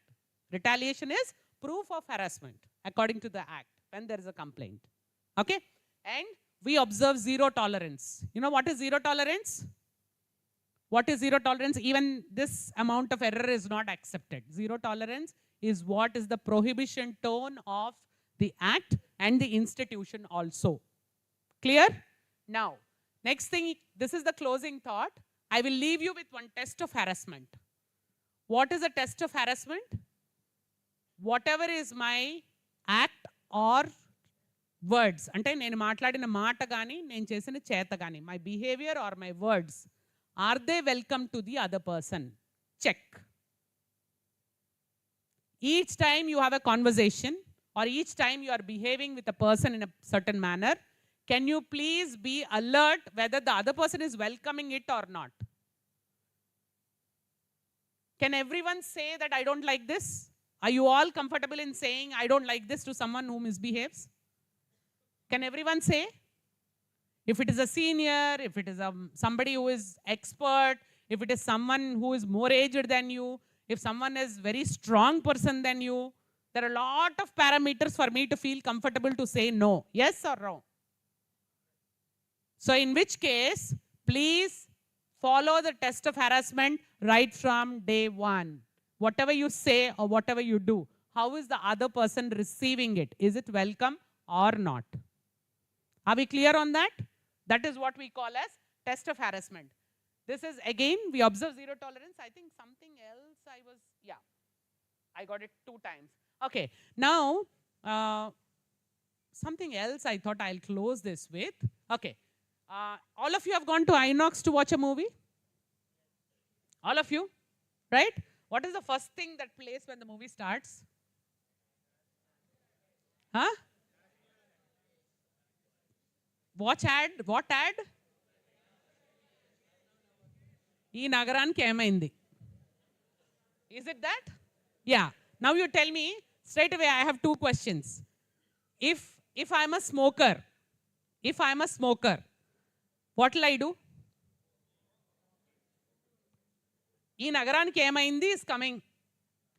Retaliation is proof of harassment according to the act when there is a complaint. Okay? And we observe zero tolerance. You know what is zero tolerance? What is zero tolerance? Even this amount of error is not accepted. Zero tolerance is what is the prohibition tone of the act and the institution also. Clear? Now, next thing, this is the closing thought. I will leave you with one test of harassment. What is a test of harassment? Whatever is my act or words, అంటే నేను మాట్లాడిన మాట కానీ నేను చేసిన చేత కానీ, my behavior or my words, are they welcome to the other person? Check. Each time you have a conversation or each time you are behaving with a person in a certain manner, can you please be alert whether the other person is welcoming it or not? Can everyone say that I don't like this? Are you all comfortable in saying I don't like this to someone who misbehaves? Can everyone say? If it is a senior, if it is somebody who is expert, if it is someone who is more aged than you, if someone is very strong person than you, there are a lot of parameters for me to feel comfortable to say no. Yes or no? So in which case, please follow the test of harassment right from day one. Whatever you say or whatever you do, how is the other person receiving it? Is it welcome or not? Are we clear on that? That is what we call as test of harassment. This is again, we observe zero tolerance. I think something else I got it 2 times. Okay, now something else I thought I'll close this with. Okay, all of you have gone to INOX to watch a movie? All of you, right? What is the first thing that plays when the movie starts? Huh? Watch ad? What ad? ఈ నగరానికి ఏమైంది? Is it that? Yeah. Now you tell me straight away. I have 2 questions. If I'm a smoker, what will I do? ఈ నగరానికి ఏమైంది is coming.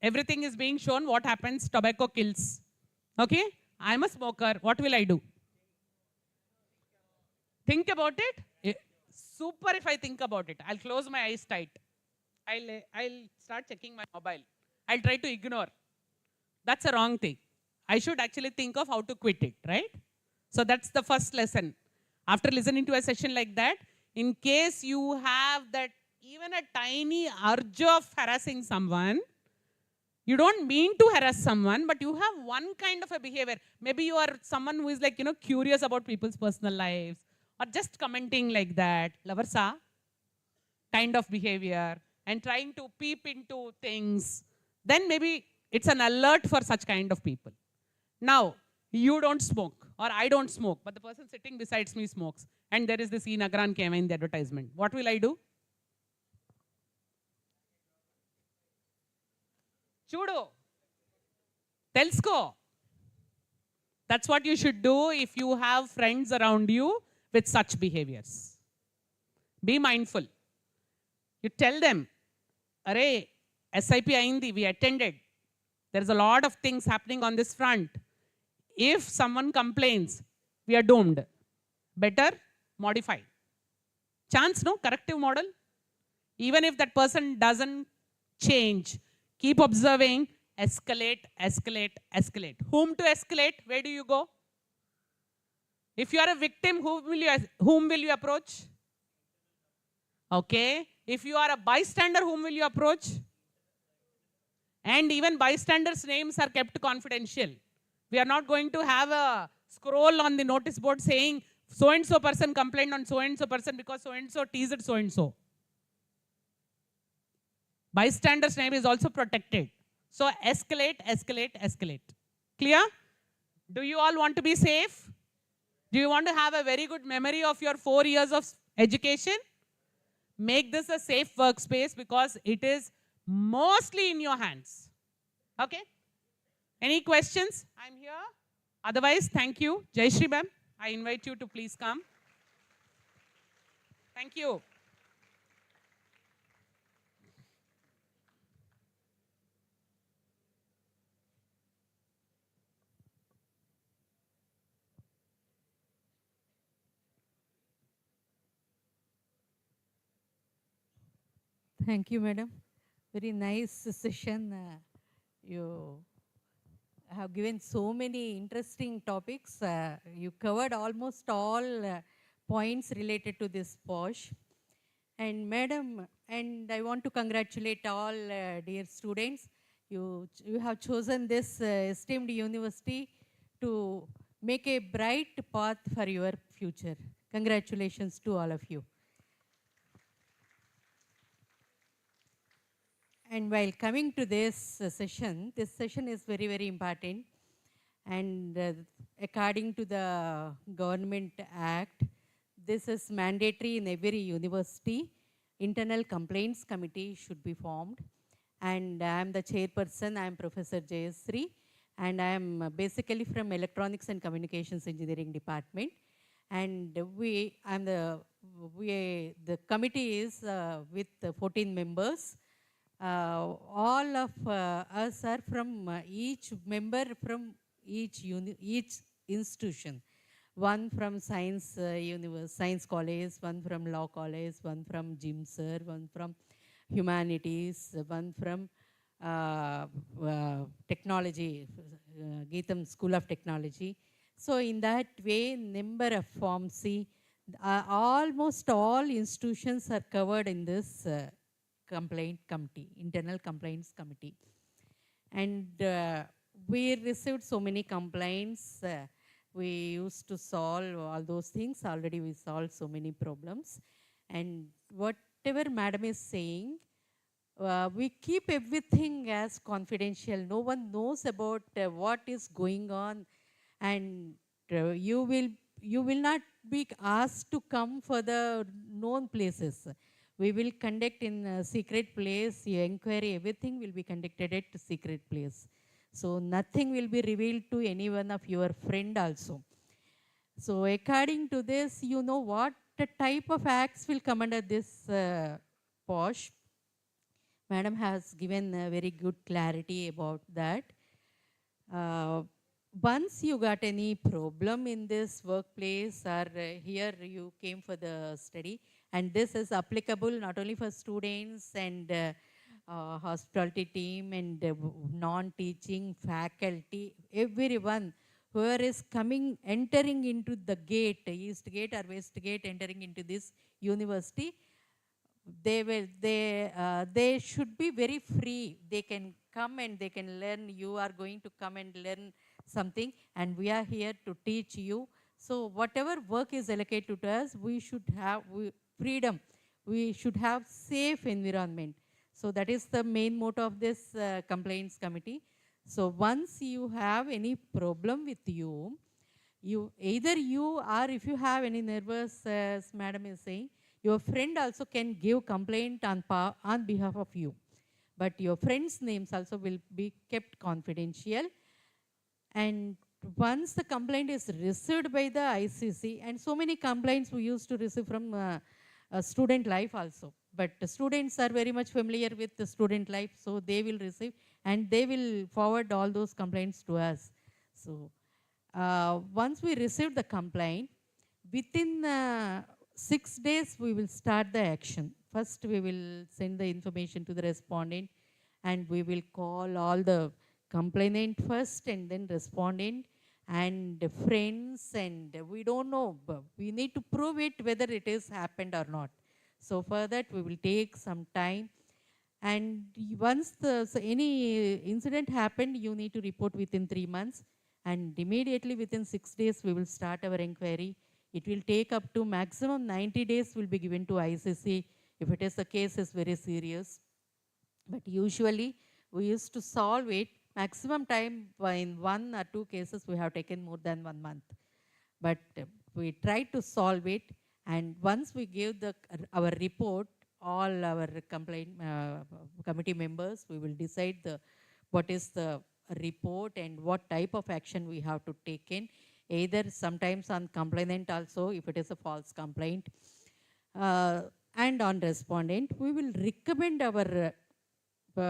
Everything is being shown. What happens? Tobacco kills. Okay? I'm a smoker. What will I do? Think about it. Super if I think about it. I'll close my eyes tight. I'll start checking my mobile. I'll try to ignore. That's a wrong thing. I should actually think of how to quit it, right? So that's the first lesson. After listening to a session like that, in case you have that even a tiny urge of harassing someone, you don't mean to harass someone, but you have one kind of a behavior. Maybe you are someone who is like, curious about people's personal lives or just commenting like that. Lavarsa kind of behavior and trying to peep into things. Then maybe it's an alert for such kind of people. Now, you don't smoke or I don't smoke, but the person sitting beside me smokes. And there is this E Nagran Kema in the advertisement. What will I do? Chudo. Telsko. That's what you should do if you have friends around you with such behaviors. Be mindful. You tell them, Array, SIP Aindi, we attended. There's a lot of things happening on this front. If someone complains, we are doomed. Better modify. Chance, no? Corrective model. Even if that person doesn't change, keep observing, escalate, escalate, escalate. Whom to escalate? Where do you go? If you are a victim, whom will you approach? Okay. If you are a bystander, whom will you approach? And even bystanders' names are kept confidential. We are not going to have a scroll on the notice board saying so-and-so person complained on so-and-so person because so-and-so teased so-and-so. Bystander's name is also protected. So escalate, escalate, escalate. Clear? Do you all want to be safe? Do you want to have a very good memory of your 4 years of education? Make this a safe workspace because it is mostly in your hands. Okay? Any questions? I'm here. Otherwise, thank you. Jai Shri ma'am, I invite you to please come. Thank you. Thank you, madam. Very nice session. You have given so many interesting topics. You covered almost all points related to this POSH. And madam, and I want to congratulate all dear students. You have chosen this esteemed university to make a bright path for your future. Congratulations to all of you. And while coming to this session is very, very important. And according to the Government Act, this is mandatory in every university. Internal Complaints Committee should be formed. And I am the chairperson. I am Professor Jayasri. And I am basically from Electronics and Communications Engineering Department. And the committee is with 14 members. All of us are from each member from each institution. One from science college, one from law college, one from GIMSR, one from humanities, one from technology, GITAM School of Technology. So in that way, number of forms, almost all institutions are covered in this complaint committee, internal complaints committee. And we received so many complaints. We used to solve all those things. Already we solved so many problems. And whatever madam is saying, we keep everything as confidential. No one knows about what is going on. And you will not be asked to come for the known places. We will conduct in a secret place, inquiry, everything will be conducted at a secret place. So nothing will be revealed to any one of your friend also. So according to this, you know what type of acts will come under this POSH. Madam has given a very good clarity about that. Uh, Once you got any problem in this workplace or here you came for the study, and this is applicable not only for students and hospitality team and non-teaching faculty, everyone whoever is coming, entering into the gate, east gate or west gate, entering into this university, they should be very free. They can come and they can learn. You are going to come and learn something, and we are here to teach you. So whatever work is allocated to us, we should have freedom. We should have safe environment. So that is the main motto of this complaints committee. So once you have any problem with you, either you, or if you have any nervous, as madam is saying, your friend also can give complaint on behalf of you. But your friends' names also will be kept confidential. And once the complaint is received by the ICC, and so many complaints we used to receive from student life also. But the students are very much familiar with the student life, so they will receive and they will forward all those complaints to us. So once we receive the complaint, within 6 days we will start the action. First we will send the information to the respondent, and we will call all the complainant first and then respondent and friends, and we don't know, but we need to prove it whether it is happened or not. So for that we will take some time. And once any incident happened, you need to report within 3 months, and immediately within 6 days we will start our inquiry. It will take up to maximum 90 days will be given to ICC if it is the case is very serious. But usually we used to solve it. Maximum time in 1 or 2 cases we have taken more than 1 month. But we try to solve it, and once we give our report, all our complaint committee members, we will decide what is the report and what type of action we have to take in. Either sometimes on complainant also, if it is a false complaint, and on respondent, we will recommend our we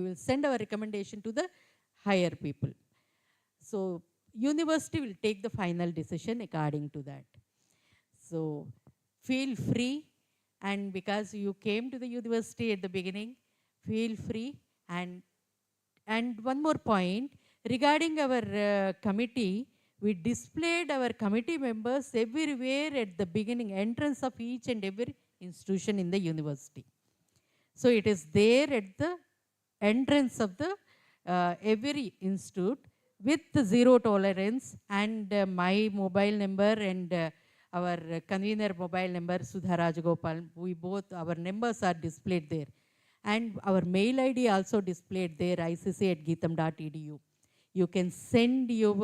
will send our recommendation to the higher people. So university will take the final decision according to that. So feel free, and because you came to the university at the beginning, feel free. And one more point regarding our committee, we displayed our committee members everywhere at the beginning, entrance of each and every institution in the university. So it is there at the entrance of the every institute with the zero tolerance, and my mobile number and our convener mobile number, Sudha Rajagopal, our numbers are displayed there. And our mail ID also displayed there, icc@gitam.edu. You can send your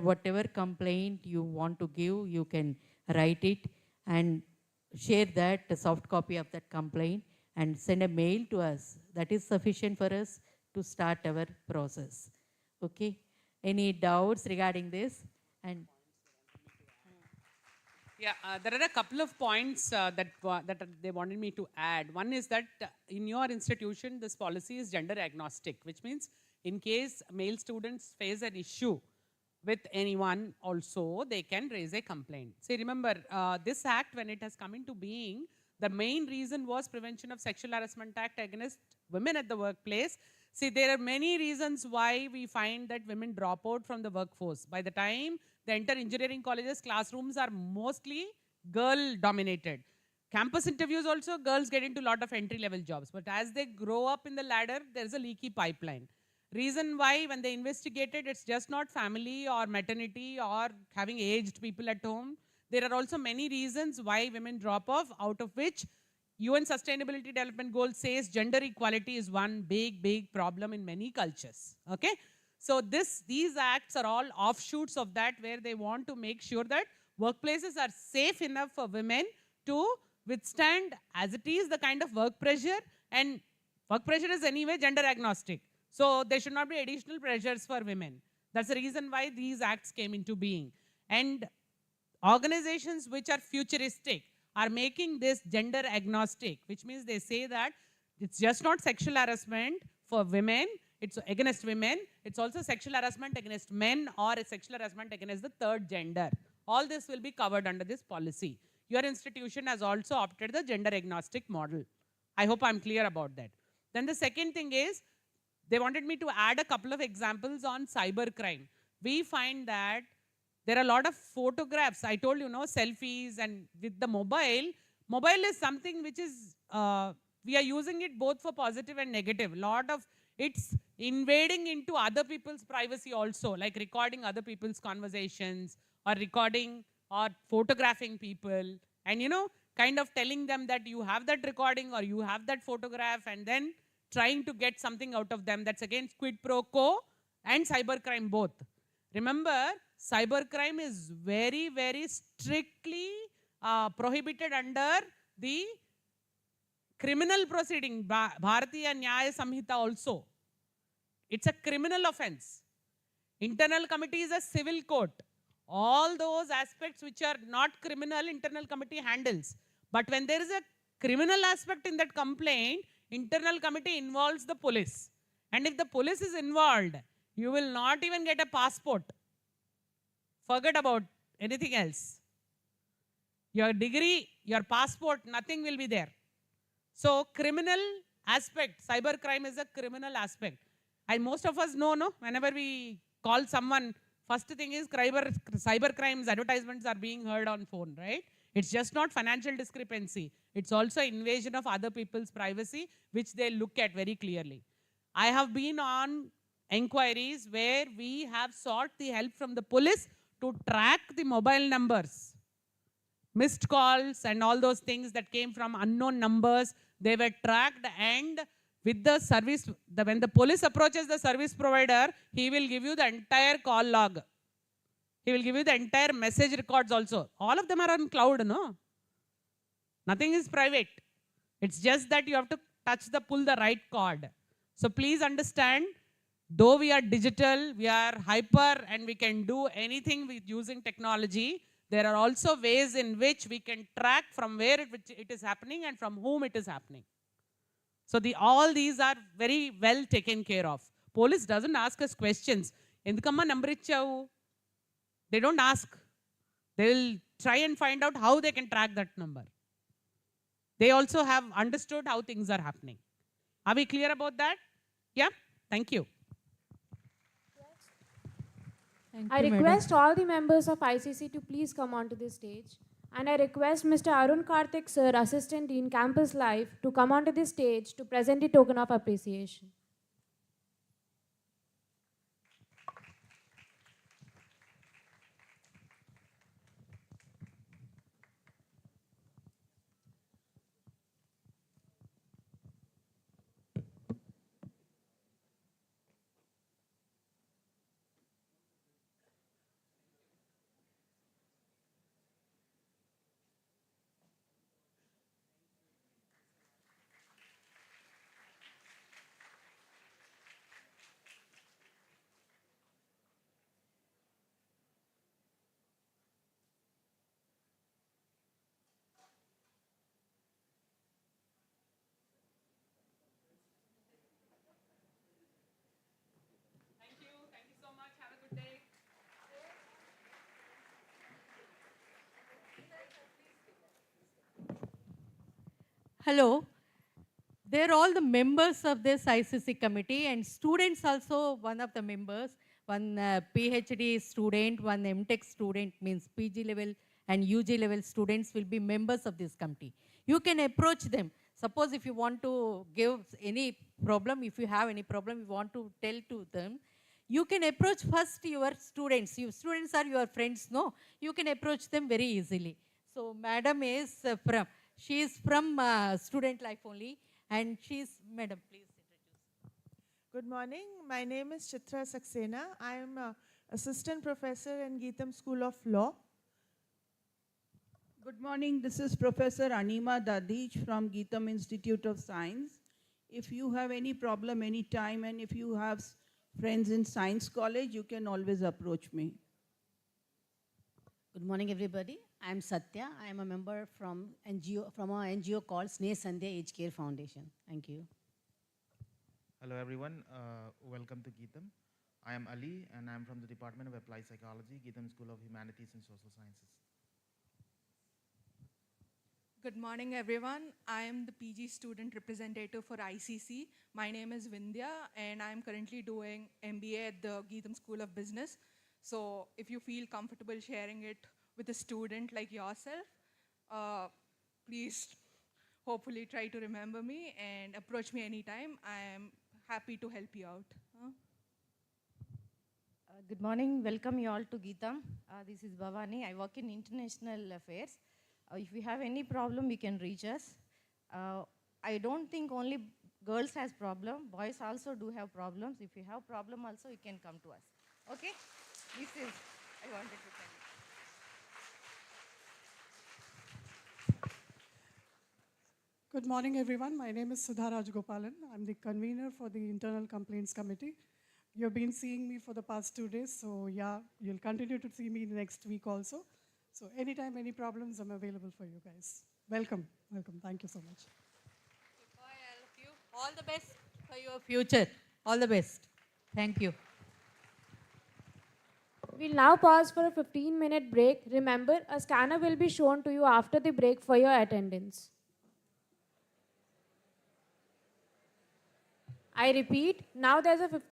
whatever complaint you want to give, you can write it and share that, a soft copy of that complaint, and send a mail to us. That is sufficient for us to start our process. Okay? Any doubts regarding this? And yeah, there are a couple of points that they wanted me to add. One is that in your institution, this policy is gender agnostic, which means in case male students face an issue with anyone also, they can raise a complaint. See, remember, this act, when it has come into being, the main reason was Prevention of Sexual Harassment Act against women at the workplace. See, there are many reasons why we find that women drop out from the workforce. By the time they enter engineering colleges, classrooms are mostly girl-dominated. Campus interviews also, girls get into a lot of entry-level jobs. But as they grow up in the ladder, there's a leaky pipeline. Reason why, when they investigated, it's just not family or maternity or having aged people at home. There are also many reasons why women drop off, out of which UN Sustainability Development Goal says gender equality is one big problem in many cultures. Okay? So these acts are all offshoots of that, where they want to make sure that workplaces are safe enough for women to withstand, as it is, the kind of work pressure. And work pressure is anyway gender agnostic. So there should not be additional pressures for women. That's the reason why these acts came into being. And organizations which are futuristic are making this gender agnostic, which means they say that it's just not sexual harassment for women, it's against women, it's also sexual harassment against men or a sexual harassment against the third gender. All this will be covered under this policy. Your institution has also opted the gender agnostic model. I hope I'm clear about that. Then the second thing is, they wanted me to add a couple of examples on cybercrime. We find that there are a lot of photographs. I told you, selfies, and with the mobile is something which is, we are using it both for positive and negative. Lot of it's invading into other people's privacy also, like recording other people's conversations or recording or photographing people and, kind of telling them that you have that recording or you have that photograph and then trying to get something out of them. That's again quid pro quo and cybercrime both. Remember, cybercrime is very, very strictly prohibited under the criminal proceeding, Bharatiya Nyaya Samhita also. It's a criminal offense. Internal committee is a civil court. All those aspects which are not criminal, internal committee handles. But when there is a criminal aspect in that complaint, internal committee involves the police. And if the police is involved, you will not even get a passport. Forget about anything else. Your degree, your passport, nothing will be there. So criminal aspect, cybercrime is a criminal aspect. And most of us know, whenever we call someone, first thing is cyber crimes advertisements are being heard on phone, right? It's just not financial discrepancy. It's also invasion of other people's privacy, which they look at very clearly. I have been on inquiries where we have sought the help from the police to track the mobile numbers, missed calls and all those things that came from unknown numbers. They were tracked, and with the service, when the police approaches the service provider, he will give you the entire call log. He will give you the entire message records also. All of them are on cloud, no? Nothing is private. It's just that you have to pull the right cord. So please understand, though we are digital, we are hyper, and we can do anything with using technology, there are also ways in which we can track from where it is happening and from whom it is happening. So all these are very well taken care of. Police doesn't ask us questions. Endukamma number ichavu? They don't ask. They will try and find out how they can track that number. They also have understood how things are happening. Are we clear about that? Yeah? Thank you. I request all the members of ICC to please come onto the stage. And I request Mr. Arun Karthik Sir, Assistant Dean Campus Life, to come onto the stage to present the token of appreciation. Hello. They're all the members of this ICC committee, and students also one of the members. One PhD student, one MTech student, means PG level and UG level students will be members of this committee. You can approach them. Suppose if you want to give any problem, if you have any problem, you want to tell to them, you can approach first your students. Your students are your friends, no? You can approach them very easily. So madam is she is from Student Life only, and she's, madam, please introduce. Good morning. My name is Chitra Saxena. I am assistant professor in GITAM School of Law. Good morning. This is Professor Anima Dadich from GITAM Institute of Science. If you have any problem anytime, and if you have friends in Science College, you can always approach me. Good morning, everybody. I'm Satya. I am a member from a NGO called Sneh Sandhya Age Care Foundation. Thank you. Hello everyone, welcome to GITAM. I am Ali and I am from the Department of Applied Psychology, GITAM School of Humanities and Social Sciences. Good morning, everyone. I am the PG student representative for ICC. My name is Vindhya, and I am currently doing MBA at the GITAM School of Business. So if you feel comfortable sharing it with a student like yourself, please hopefully try to remember me and approach me anytime. I am happy to help you out. Good morning. Welcome you all to GITAM. This is Bhavani. I work in international affairs. If you have any problem, you can reach us. I don't think only girls has problem. Boys also do have problems. If you have problem also, you can come to us. Okay? This is, I wanted to tell you. Good morning, everyone. My name is Sudha Rajgopalan. I'm the convener for the Internal Complaints Committee. You've been seeing me for the past 2 days, so yeah, you'll continue to see me next week also. So anytime, any problems, I'm available for you guys. Welcome, welcome. Thank you so much. Goodbye, all of you. All the best for your future. All the best. Thank you. We'll now pause for a 15-minute break. Remember, a scanner will be shown to you after the break for your attendance. I repeat, now there's a